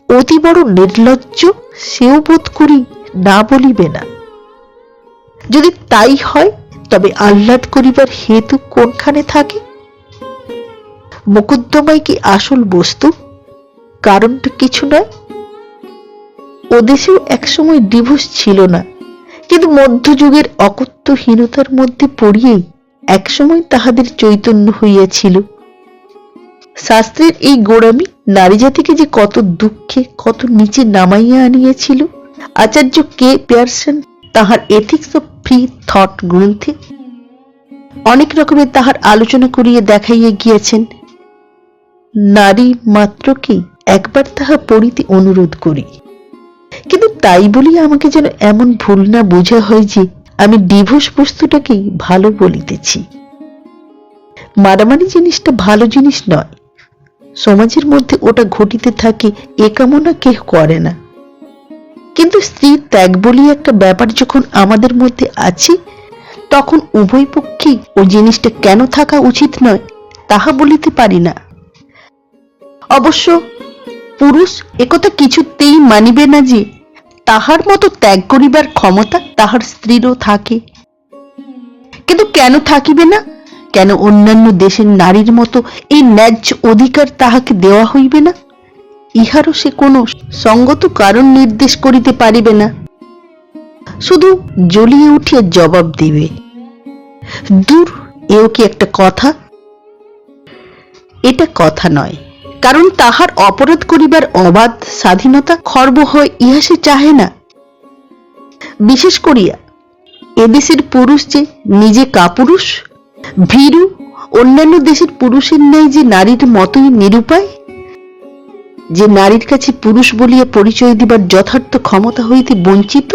অতি বড় নির্লজ্জ সেও বোধ করি না বলিবে না। যদি তাই হয় তবে আহ্লাদ করিবার হেতু কোনখানে থাকে? মকদ্দমাই কি আসল বস্তু? কারণটা কিছু নয়। ওদেশেও একসময় ডিভোর্স ছিল না, কিন্তু মধ্যযুগের অকথ্যহীনতার মধ্যে পড়িয়েই একসময় তাহাদের চৈতন্য হইয়াছিল। শাস্ত্রের এই গোড়ামি নারী জাতিকে যে কত দুঃখে কত নিচে নামাইয়া আনিয়াছিল, আচার্য কে পিয়ারসন তাহার এথিক্স অফ ফ্রি থট গ্রন্থে অনেক রকমের তাহার আলোচনা করিয়া দেখাইয়া গিয়েছেন। নারী মাত্রকেই একবার তাহা পড়িতে অনুরোধ করি, কিন্তু তাই বলিয়া আমাকে যেন এমন ভুল না বোঝা হয় যে আমি ডিভোর্স বস্তুটাকেই ভালো বলিতেছি। মারামারি জিনিসটা ভালো জিনিস নয়, সমাজের মধ্যে ওটা ঘটিতে থাকে এ কামনা কেহ করে না। কিন্তু স্ত্রীর ত্যাগ বলিয়া একটা ব্যাপার যখন আমাদের মধ্যে আছে, তখন উভয় পক্ষেই ও জিনিসটা কেন থাকা উচিত নয় তাহা বলিতে পারি না। অবশ্য পুরুষ একথা কিছুতেই মানিবে না যে তাহার মতো ত্যাগ করিবার ক্ষমতা তাহার স্ত্রীরও থাকে। কিন্তু কেন থাকিবে না? কেন অন্যান্য দেশের নারীর মতো এই ন্যায্য অধিকার তাহাকে দেওয়া হইবে না? ইহারও সে কোনো সঙ্গত কারণ নির্দেশ করিতে পারিবে না, শুধু জ্বলিয়ে উঠিয়া জবাব দিবে, দূর, এও কি একটা কথা? এটা কথা নয়, কারণ তাহার অপরাধ করিবার অবাধ স্বাধীনতা খর্ব হয় ইহা সে চাহে না। বিশেষ করিয়া এদেশের পুরুষ যে নিজে কাপুরুষ, ভীরু, অন্যান্য দেশের পুরুষের ন্যায় যে নারীর মতোই নিরুপায়, যে নারীর কাছে পুরুষ বলিয়া পরিচয় দিবার যথার্থ ক্ষমতা হইতে বঞ্চিত,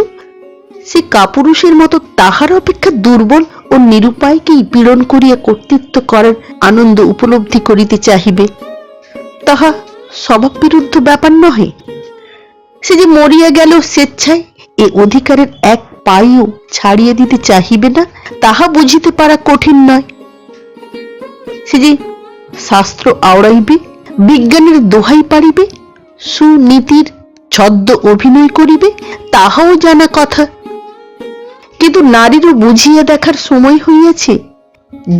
সে কাপুরুষের মতো তাহার অপেক্ষা দুর্বল ও নিরুপায়কেই পীড়ন করিয়া কর্তৃত্ব করার আনন্দ উপলব্ধি করিতে চাহিবে, তাহা স্বভাব বিরুদ্ধ ব্যাপার নহে। সে যে মরিয়া গেল স্বেচ্ছায় এ অধিকারের এক পাইও ছাড়িয়ে দিতে চাহিবে না, তাহা বুঝিতে পারা কঠিন নয়। সে যে শাস্ত্র আওড়াইবে, বিজ্ঞানের দোহাই পারিবে, সুনীতির ছদ্ম অভিনয় করিবে, তাহাও জানা কথা। কিন্তু নারীরও বুঝিয়া দেখার সময় হইয়াছে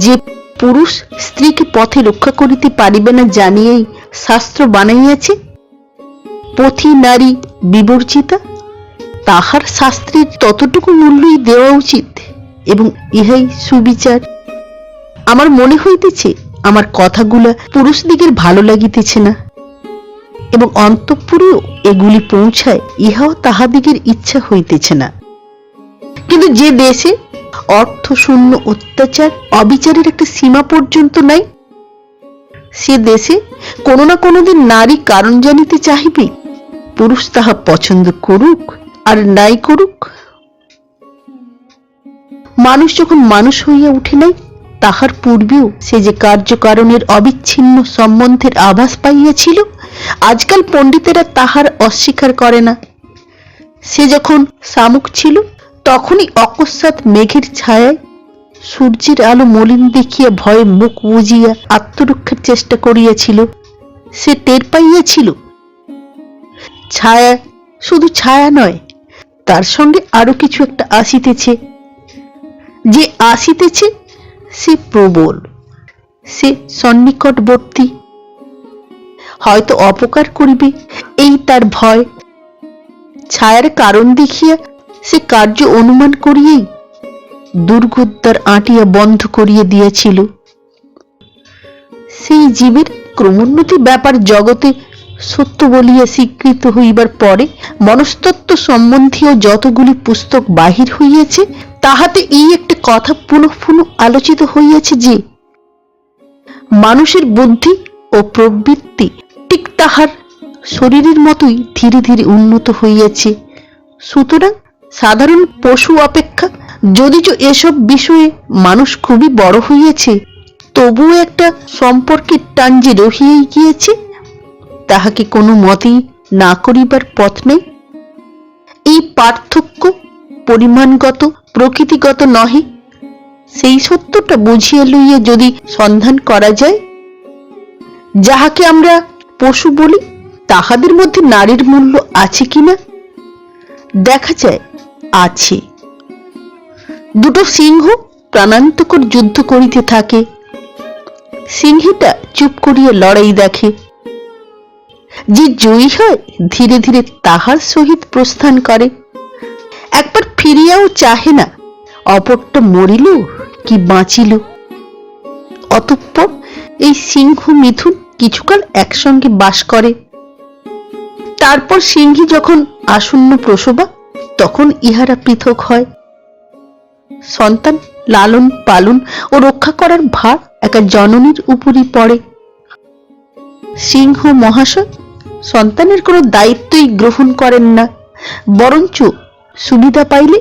যে পুরুষ স্ত্রীকে পথে রক্ষা করিতে পারিবে না জানিয়েই শাস্ত্র বানাইয়াছে। পথি নারী বিবর্জিতা, তাহার শাস্ত্রের ততটুকু মূল্যই দেওয়া উচিত, এবং ইহাই সুবিচার। আমার মনে হইতেছে আমার কথাগুলা পুরুষ দিকের ভালো লাগিতেছে না, এবং অন্তঃপুরেও এগুলি পৌঁছায় ইহাও তাহাদিগের ইচ্ছা হইতেছে না। কিন্তু যে দেশে অর্থশূন্য অত্যাচার অবিচারের একটা সীমা পর্যন্ত নাই, সে দেশে কোনো না কোনো দিন নারী কারণ জানিতে চাহিবে, পুরুষ তাহা পছন্দ করুক আর নাই করুক। মানুষ যখন মানুষ হইয়া উঠে নাই, তাহার পূর্বেও সে যে কার্যকারণের অবিচ্ছিন্ন সম্বন্ধের আভাস পাইয়াছিল, আজকাল পণ্ডিতেরা তাহার অস্বীকার করে না। সে যখন শামুক ছিল, তখনই অকস্মাৎ মেঘের ছায়ায় সূর্যের আলো মলিন দেখিয়া ভয়ে মুখ বুজিয়া আত্মরক্ষার চেষ্টা করিয়াছিল। সে টের পাইয়াছিল ছায়া শুধু ছায়া নয়, তার সঙ্গে আরো কিছু একটা আসিতেছে। যে আসিতেছে সে প্রবল, সে সন্নিকটবর্তী, হয়তো অপকার করিবে, এই তার ভয়। ছায়ার কারণ দেখিয়া সে কার্য অনুমান করিয়েই দুর্গদ্বার আঁটিয়া বন্ধ করিয়া দিয়েছিল। সেই জীবের ক্রমোন্নতি ব্যাপার জগতে সত্য বলিয়া স্বীকৃত হইবার পরে মনস্তত্ত্ব সম্বন্ধীয় যতগুলি পুস্তক বাহির হইয়াছে, তাহাতে এই একটা কথা পুনঃ পুনঃ আলোচিত হইয়াছে যে মানুষের বুদ্ধি ও প্রবৃত্তি ঠিক তাহার শরীরের মতোই ধীরে ধীরে উন্নত হইয়াছে। সুতরাং সাধারণ পশু অপেক্ষা যদিচ এসব বিষয়ে মানুষ খুবই বড় হইয়াছে, তবুও একটা সম্পর্কের টান যে রহিয়াই গিয়েছে, তাহাকে কোনো মতেই না করিবার পথ নেই। এই পার্থক্য পরিমাণগত প্রকৃতিগত নহে, সেই সত্যটা বুঝিয়া লইয়া যদি সন্ধান করা যায়, যাহাকে আমরা পশু বলি, তাহাদের মধ্যে নারীর মূল্য আছে কিনা দেখা যায় আছে। দুটো সিংহ প্রাণান্তকর যুদ্ধ করিতে থাকে, সিংহীটা চুপ করিয়া লড়াই দেখে। যে জয়ী হয় ধীরে ধীরে তাহার সহিত প্রস্থান করে, একবার ফিরিয়াও চাহে না অপরটা মরিল কি বাঁচিল। অতঃপর এই সিংহ মিথুন কিছুকাল একসঙ্গে বাস করে। তারপর সিংহী যখন আসন্ন প্রসবা, তখন ইহারা পৃথক হয়। সন্তান লালন পালন ও রক্ষা করার ভার একা জননীর উপরই পড়ে। সিংহ মহাশয় সন্তানের কোনো দায়িত্বই গ্রহণ করেন না, বরঞ্চ সুবিধা পাইলে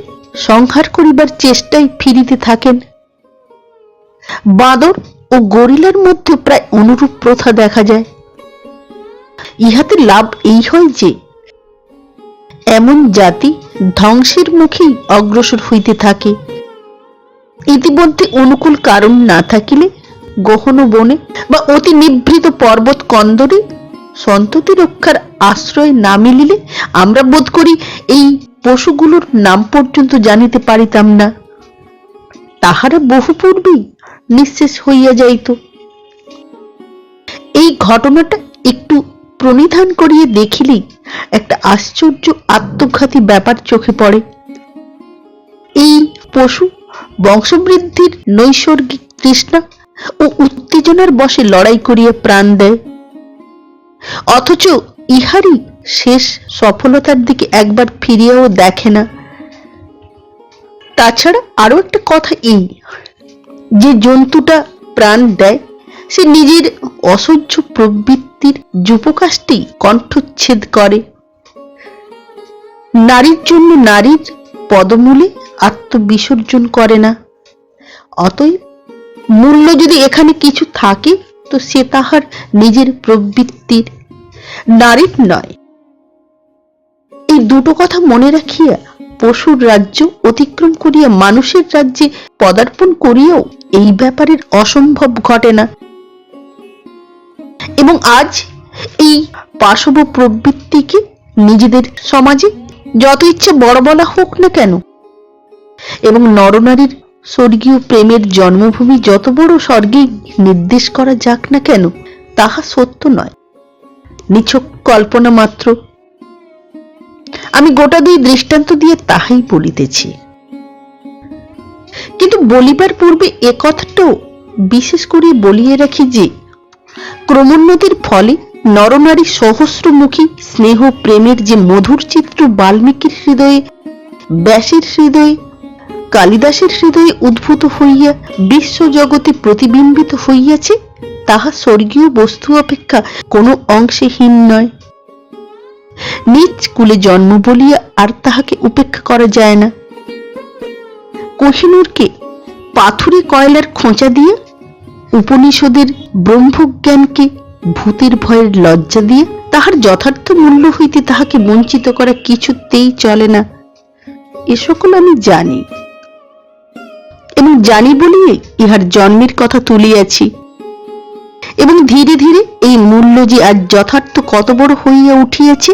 সংহার করিবার চেষ্টায় ফিরিতে থাকেন। বাঁদর ও গরিলার মধ্যে প্রায় অনুরূপ প্রথা দেখা যায়। ইহাতে লাভ এই হয় যে এমন জাতি ধ্বংসের মুখেই অগ্রসর হইতে থাকে। ইতিমধ্যে অনুকূল কারণ না থাকিলে গহন বনে বা অতি নিভৃত পর্বত কন্দরে সন্ততি রক্ষার আশ্রয় না মিলিলে আমরা বোধ করি এই পশুগুলোর নাম পর্যন্ত জানিতে পারিতাম না। তাহারা বহু পূর্বেই নিঃশেষ হইয়া যাইত। এই ঘটনাটা একটু প্রণিধান করিয়া দেখিলেই একটা আশ্চর্য আত্মঘাতী ব্যাপার চোখে পড়ে। এই পশু বংশবৃদ্ধির নৈসর্গিক তৃষ্ণা ও উত্তেজনার বশে লড়াই করিয়া প্রাণ দেয়, অথচ ইহারই শেষ সফলতার দিকে একবার ফিরিয়াও দেখে না। তাছাড়া আরো একটা কথা এই, যে জন্তুটা প্রাণ দেয় সে নিজের অসহ্য প্রবৃত্তির যুপকাষ্ঠেই কণ্ঠচ্ছেদ করে। নারীর জন্য নারীর পদমূলে আত্মবিসর্জন করে না। অতএব মূল্য যদি এখানে কিছু থাকে তো সে তাহার নিজের প্রবৃত্তির, নারীর নয়। এই দুটো কথা মনে রাখিয়া পশুর রাজ্য অতিক্রম করিয়া মানুষের রাজ্যে পদার্পণ করিয়াও এই ব্যাপারের অসম্ভব ঘটে না। এবং আজ এই পাশব প্রবৃত্তিকে নিজেদের সমাজে যত ইচ্ছে বড় বলা হোক না কেন, এবং নরনারীর স্বর্গীয় প্রেমের জন্মভূমি যত বড় স্বর্গে নির্দেশ করা যাক না কেন, তাহা সত্য নয়, নিছক কল্পনা মাত্র। আমি গোটা দুই দৃষ্টান্ত দিয়ে তাহাই বলিতেছি। কিন্তু বলিবার পূর্বে এ কথাটাও বিশেষ করে বলিয়ে রাখি যে ক্রমোন্নতির ফলে নরনারী সহস্রমুখী স্নেহ প্রেমের যে মধুর চিত্র বাল্মীকির হৃদয়ে, ব্যাসের হৃদয়ে, কালিদাসের হৃদয়ে উদ্ভূত হইয়া বিশ্বজগতে প্রতিবিম্বিত হইয়াছে, তাহা স্বর্গীয় বস্তু অপেক্ষা কোনো অংশে হীন নয়। নিজ কুলে জন্ম বলিয়া আর তাহাকে উপেক্ষা করা যায় না। কোহিনূরকে পাথুরে কয়লার খোঁচা দিয়া, উপনিষদের ব্রহ্মজ্ঞানকে ভূতের ভয়ের লজ্জা দিয়ে তাহার যথার্থ মূল্য হইতে তাহাকে বঞ্চিত করা কিছুতেই চলে না। এ সকল আমি জানি, এবং জানি বলিয়ে ইহার জন্মের কথা তুলিয়াছি। এবং ধীরে ধীরে এই মূল্য যে আজ যথার্থ কত বড় হইয়া উঠিয়াছে,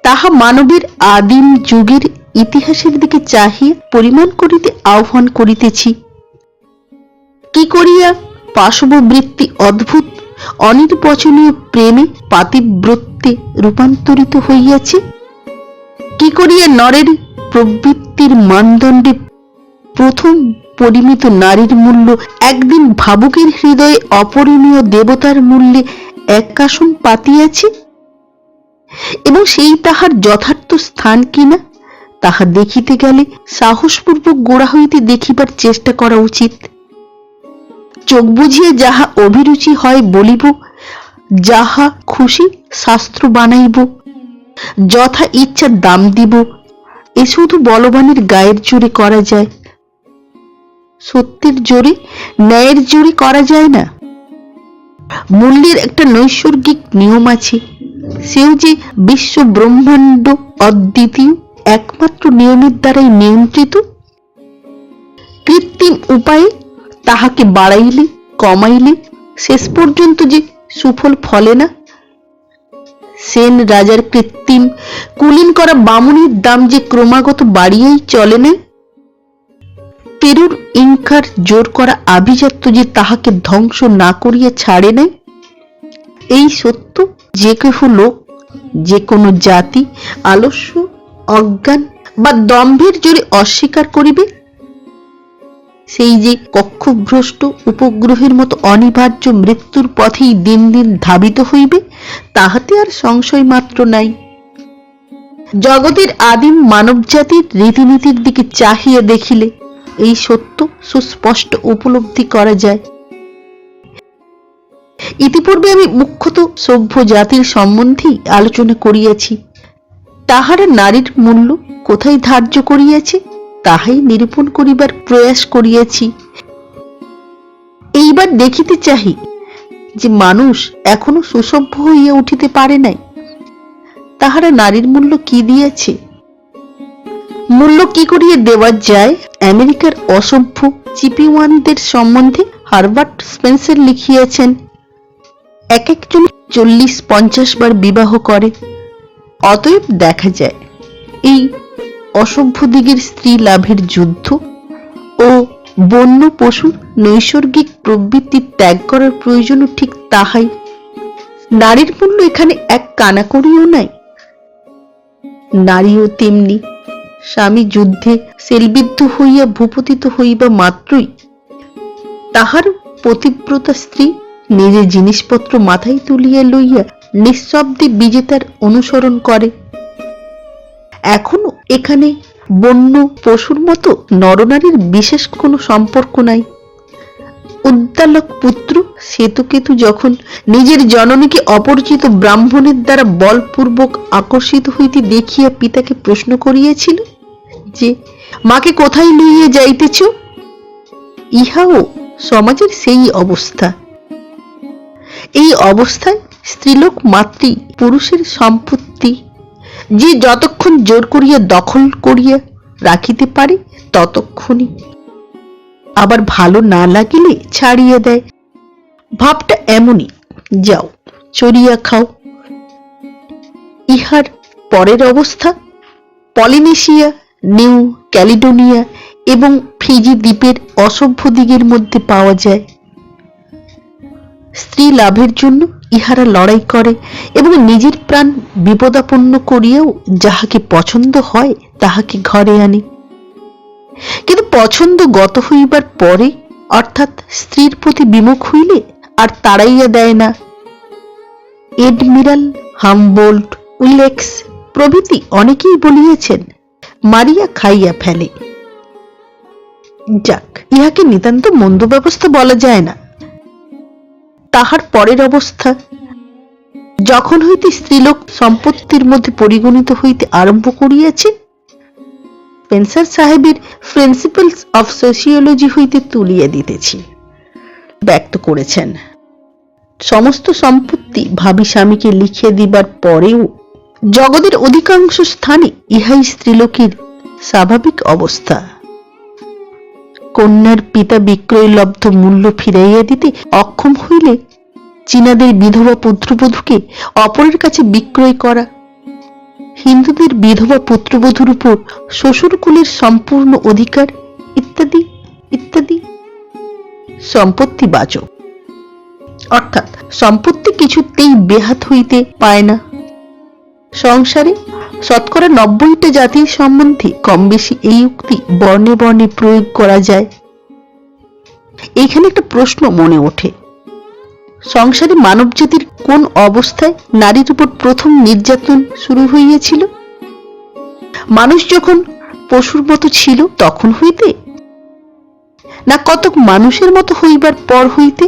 তাহা মানবের আদিম যুগের ইতিহাসের দিকে চাহিয়া পরিমাণ করিতে আহ্বান করিতেছি। কি করিয়া পাশববৃত্তি অদ্ভুত অনির্বচনীয় প্রেমে পাতিব্রত্যে রূপান্তরিত হইয়াছে, কি করিয়া নরের প্রবৃত্তির মানদণ্ডে প্রথম পরিমিত নারীর মূল্য একদিন ভাবুকের হৃদয়ে অপরিণীয় দেবতার মূল্যে এক আসন পাতিয়াছে, এবং সেই তাহার যথার্থ স্থান কিনা তাহা দেখিতে গেলে সাহসপূর্বক গোড়া হইতে দেখিবার চেষ্টা করা উচিত। চোখ বুঝিয়া যাহা অভিরুচি হয় বলিব, যাহা খুশি শাস্ত্র বানাইব, যথা ইচ্ছা দাম দিব, এ শুধু বলবানের গায়ের জোরে করা যায়, সত্যের জোরে, ন্যায়ের জোরে করা যায় না। মূল্যের একটা নৈসর্গিক নিয়ম আছে, সেও যে বিশ্ব ব্রহ্মাণ্ড অদ্বিতীয় একমাত্র নিয়মের দ্বারাই নিয়ন্ত্রিত। কৃত্রিম উপায়ে তাহাকে বাড়াইলে কমাইলে শেষ পর্যন্ত যে সুফল ফলে না। সেন রাজার কৃত্রিম কুলীন করা বামুনির দাম যে ক্রমাগত বাড়িয়েই চলে না। পেরুর ইনকার জোর করা আভিজাত্য যে তাহাকে ধ্বংস না করিয়া ছাড়ে নাই। এই সত্য যে কেহ লোক, যে কোনো জাতি আলস্য, অজ্ঞান বা দম্ভের জোরে অস্বীকার করিবে, সেই যে কক্ষভ্রষ্ট উপগ্রহের মতো অনিবার্য মৃত্যুর পথেই দিন দিন ধাবিত হইবে, তাহাতে আর সংশয় মাত্র নাই। জগতের আদিম মানব জাতির রীতিনীতির দিকে চাহিয়া দেখিলে এই সত্য সুস্পষ্ট উপলব্ধি করা যায়। ইতিপূর্বে আমি মুখ্যত সভ্য জাতির সম্বন্ধেই আলোচনা করিয়াছি। তাহারা নারীর মূল্য কোথায় ধার্য করিয়াছে তাহাই নিরূপণ করিবার প্রয়াস করিয়াছি। এইবার দেখিতে চাহি যে মানুষ এখনো সুসভ্য হইয়া উঠিতে পারে নাই, তাহারা নারীর মূল্য কি দিয়েছে মূল্য কি করিয়ে দেওয়া যায় আমেরিকার অসভ্য চিপিওয়ানদের সম্বন্ধে হারবার্ট স্পেন্সার লিখিয়েছেন, এক একজন 40-50 বার বিবাহ করে। অতএব দেখা যায় এই অসভ্য দিগের স্ত্রী লাভের যুদ্ধ ও বন্য পশুর নৈসর্গিক প্রবৃত্তি ত্যাগ করার প্রয়োজনও ঠিক তাহাই। নারীর মূল্য এখানে এক কানাকড়িও নাই। নারীও তেমনি স্বামী যুদ্ধে সেলবিদ্ধ হইয়া ভূপতিত হইবা মাত্রই তাহার পতিব্রতা স্ত্রী নিজের জিনিসপত্র মাথায় তুলিয়া লইয়া নিঃশব্দে বিজেতার অনুসরণ করে। এখনো এখানে বন্য পশুর মতো নরনারীর বিশেষ কোনো সম্পর্ক নাই। উদ্দালক পুত্র শ্বেতকেতু যখন নিজের জননীকে অপরিচিত ব্রাহ্মণের দ্বারা বলপূর্বক আকর্ষিত হইতে দেখিয়া পিতাকে প্রশ্ন করিয়াছিল যে মাকে কোথায় লইয়া যাইতেছ, ইহাও সমাজের সেই অবস্থা। এই অবস্থায় স্ত্রীলোক মাতৃ পুরুষের সম্পত্তি যে যতক্ষণ জোর করিয়া দখল করিয়া রাখিতে পারে ততক্ষণই, আবার ভালো না লাগিলে ছাড়িয়ে দেয়। ভাবটা এমনই, যাও চড়িয়া খাও। ইহার পরের অবস্থা পলিনেশিয়া, নিউ ক্যালিডোনিয়া এবং ফিজি দ্বীপের অসভ্য দিগের মধ্যে পাওয়া যায়। স্ত্রী লাভের জন্য ইহারা লড়াই করে এবং নিজের প্রাণ বিপদাপন্ন করিয়াও যাহাকে পছন্দ হয় তাহাকে ঘরে আনে। কিন্তু পছন্দ গত হইবার পরে অর্থাৎ স্ত্রীর প্রতি বিমুখ হইলে আর তাড়াইয়া দেয় না। এডমিরাল হামবোল্ট, উইলেক্স প্রভৃতি অনেকেই বলিয়াছেন মারিয়া খাইয়া ফেলে। যাক, ইহাকে নিতান্ত মন্দ ব্যবস্থা বলা যায় না। তাহার পরের অবস্থা যখন হইতে স্ত্রীলোক সম্পত্তির মধ্যে পরিগণিত হইতে আরম্ভ করিয়াছে, স্পেন্সার সাহেবের প্রিন্সিপালস অফ সোশিওলজি হইতে তুলিয়া দিতেছি, ব্যক্ত করেছেন। সমস্ত সম্পত্তি ভাবি স্বামীকে লিখিয়ে দিবার পরেও জগতের অধিকাংশ স্থানে ইহাই স্ত্রীলোকের স্বাভাবিক অবস্থা। কন্যার পিতা বিক্রয়লব্ধ মূল্য ফিরাইয়া দিতে অক্ষম হইলে চীনাদের বিধবা পুত্রবধূকে অপরের কাছে বিক্রয় করা, হিন্দুদের বিধবা পুত্রবধূর উপর শ্বশুরকুলের সম্পূর্ণ অধিকার ইত্যাদি ইত্যাদি সম্পত্তি বাচক, অর্থাৎ সম্পত্তি কিছুতেই বেহাত হইতে পায় না। সংসারে শতকরা 90টা জাতির সম্বন্ধে কম বেশি এই উক্তি বর্ণে বর্ণে প্রয়োগ করা যায়। এইখানে একটা প্রশ্ন মনে ওঠে, সংসারে মানব জাতির কোন অবস্থায় নারীর উপর প্রথম নির্যাতন শুরু হইয়াছিল? মানুষ যখন পশুর মতো ছিল তখন হইতে, না কতক মানুষের মতো হইবার পর হইতে?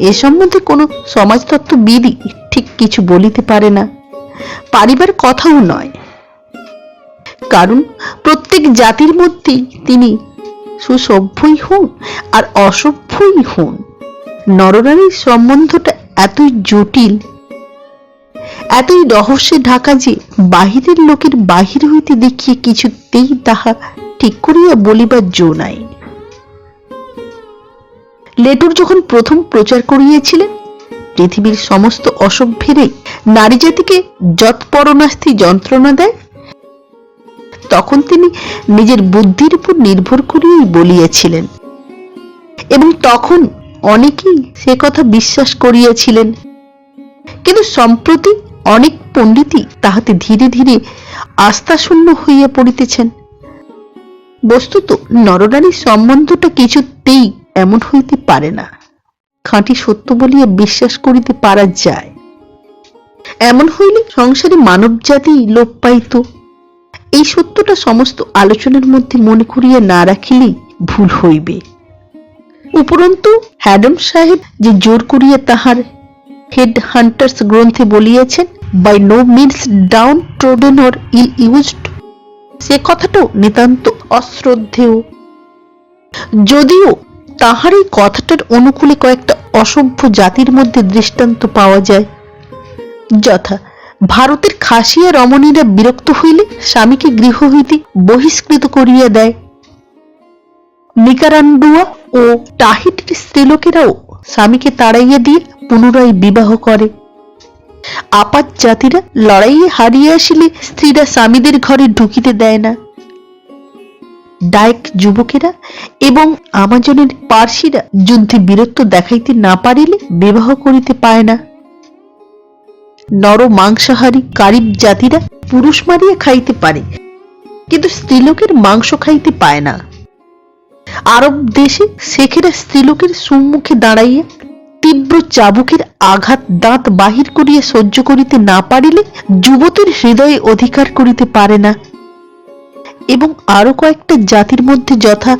এ সম্বন্ধে কোনো সমাজতত্ত্ববিদই ঠিক কিছু বলিতে পারে না, পারিবার কথাও নয়। কারণ প্রত্যেক জাতির মধ্যেই তিনি সুসভ্যই হন আর অসভ্যই হন, নরনারীর সম্বন্ধটা এতই জটিল, এতই রহস্যে ঢাকা যে বাহিরের লোকের বাহির হইতে দেখিয়ে কিছুতেই তাহা ঠিক করিয়া বলিবার জো নাই। লেটুর যখন প্রথম প্রচার করিয়েছিলেন পৃথিবীর সমস্ত অসভ্যেরাই নারী জাতিকে যৎপরনাস্তি যন্ত্রণা দেয়, তখন তিনি নিজের বুদ্ধির উপর নির্ভর করিয়াই বলিয়াছিলেন এবং তখন অনেকেই সে কথা বিশ্বাস করিয়াছিলেন। কিন্তু সম্প্রতি অনেক পণ্ডিতই তাহাতে ধীরে ধীরে আস্থাশূন্য হইয়া পড়িতেছেন। বস্তুত নরনারীর সম্বন্ধটা কিছুতেই এমন হইতে পারে না, খাঁটি সত্য বলিয়া বিশ্বাস করিতে পারা যায়। এমন হইলে সংসারে মানব জাতি লোপ পাইত। এই সত্যটা সমস্ত আলোচনার মধ্যে মনে করিয়া না রাখিলেই ভুল হইবে। উপরন্তু হ্যাডম সাহেব যে জোর করিয়া তাহার হেড হান্টার্স গ্রন্থে বলিয়াছেন, by no means downtrodden or ill used, সে কথাটাও নিতান্ত অশ্রদ্ধেয়। যদিও তাহার এই কথাটার অনুকূলে কয়েকটা অসভ্য জাতির মধ্যে দৃষ্টান্ত পাওয়া যায়, যথা ভারতের খাসিয়া রমণীরা বিরক্ত হইলে স্বামীকে গৃহ হইতে বহিষ্কৃত করিয়া দেয়। নিকারাগুয়া ও টাহিটির স্ত্রীলোকেরাও স্বামীকে তাড়াইয়া দিয়ে পুনরায় বিবাহ করে। আপাত জাতিরা লড়াইয়ে হারিয়ে আসিলে স্ত্রীরা স্বামীদের ঘরে ঢুকিতে দেয় না। ডায়েক যুবকেরা এবং আমাজনের পার্সিরা যুদ্ধে বীরত্ব দেখাইতে না পারিলে বিবাহ করিতে পায় না। নর মাংসাহারী কারিব জাতিরা পুরুষ মারিয়া খাইতে পারে, কিন্তু স্ত্রীলোকের মাংস খাইতে পায় না। আরব দেশে শেখেরা স্ত্রীলোকের সম্মুখে দাঁড়াইয়া তীব্র চাবুকের আঘাত দাঁত বাহির করিয়া সহ্য করিতে না পারিলে যুবতীর হৃদয়ে অধিকার করিতে পারে না। এবং আরো কয়েকটা জাতির মধ্যে যথা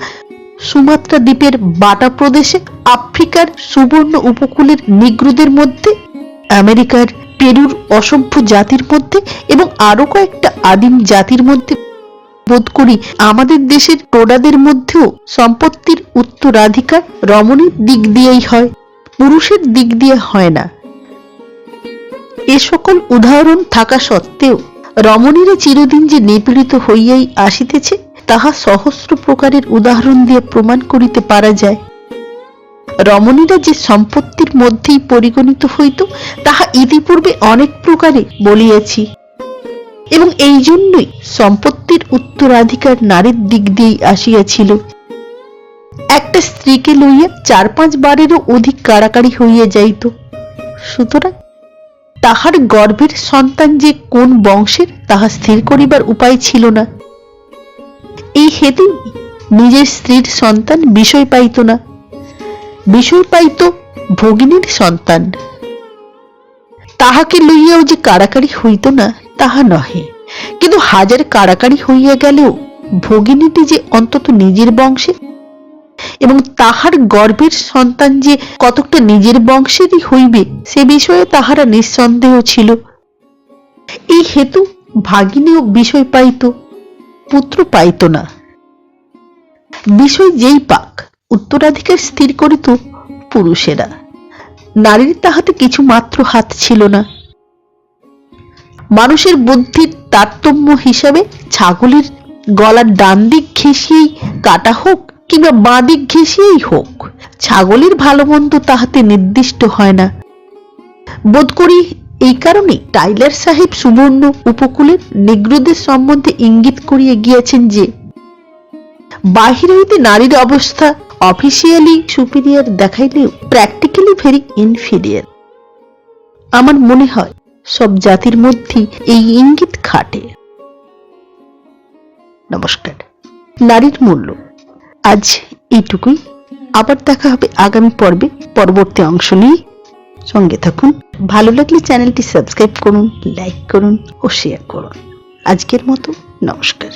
সুমাত্রা দ্বীপের বাটা প্রদেশে আফ্রিকার সুবর্ণ উপকূলের নিগ্রোদের মধ্যে, আমেরিকার পেরুর অসভ্য জাতির মধ্যে এবং আরো কয়েকটা আদিম জাতির মধ্যে বোধ করি আমাদের দেশের টোডাদের মধ্যেও সম্পত্তির উত্তরাধিকার রমণীর দিক দিয়েই হয়, পুরুষের দিক দিয়ে হয় না। এ সকল উদাহরণ থাকা সত্ত্বেও রমণীরা চিরদিন যে নিপীড়িত হইয়াই আসিতেছে তাহা সহস্র প্রকারের উদাহরণ দিয়ে প্রমাণ করিতে পারা যায়। রমণীরা যে সম্পত্তির মধ্যেই পরিগণিত হইত তাহা ইতিপূর্বে অনেক প্রকারে বলিয়াছি, এবং এই জন্যই সম্পত্তির উত্তরাধিকার নারীর দিক দিয়েই আসিয়াছিল। একটা স্ত্রীকে লইয়া 4-5 বারেরও অধিক কাড়াকাড়ি হইয়া যাইত, সুতরাং তাহার গর্ভের সন্তান যে কোন বংশের তাহা স্থির করিবার উপায় ছিল না। এই হেতু নিজের স্ত্রীর সন্তান বিষয় পাইত না, বিষয় পাইত ভগিনীর সন্তান। তাহাকে লইয়াও যে কাড়াকাড়ি হইত না তাহা নহে, কিন্তু হাজার কাড়াকাড়ি হইয়া গেলেও ভগিনীটি যে অন্তত নিজের বংশে এবং তাহার গর্ভের সন্তান যে কতকটা নিজের বংশেরই হইবে সে বিষয়ে তাহারা নিঃসন্দেহ ছিল। এই হেতু ভাগিনীও বিষয় পাইত, পুত্র পাইত না। বিষয় যেই পাক উত্তরাধিকার স্থির করিত পুরুষেরা, নারীর তাহাতে কিছু মাত্র হাত ছিল না। মানুষের বুদ্ধির তারতম্য হিসাবে ছাগলের গলার ডান দিক ঘেঁষিয়েই কাটা হোক কিংবা বাঁ দিক ঘেঁষিয়েই হোক, ছাগলের ভালো মন্দ তাহাতে নির্দিষ্ট হয় না। বোধ করি এই কারণে টাইলার সাহেব সুবর্ণ উপকূলের নিগ্রোদের সম্বন্ধে ইঙ্গিত করিয়া গিয়েছেন যে বাহির হইতে নারীর অবস্থা অফিসিয়ালি সুপিরিয়র দেখাইলেও প্র্যাকটিক্যালি ভেরি ইনফিরিয়র। আমার মনে হয় সব জাতির মধ্যেই এই ইঙ্গিত খাটে। নমস্কার। নারীর মূল্য আজ এইটুকুই। আবার দেখা হবে আগামী পর্বে পরবর্তী অংশ নিয়ে। সঙ্গে থাকুন। ভালো লাগলে চ্যানেলটি সাবস্ক্রাইব করুন, লাইক করুন ও শেয়ার করুন। আজকের মতো নমস্কার।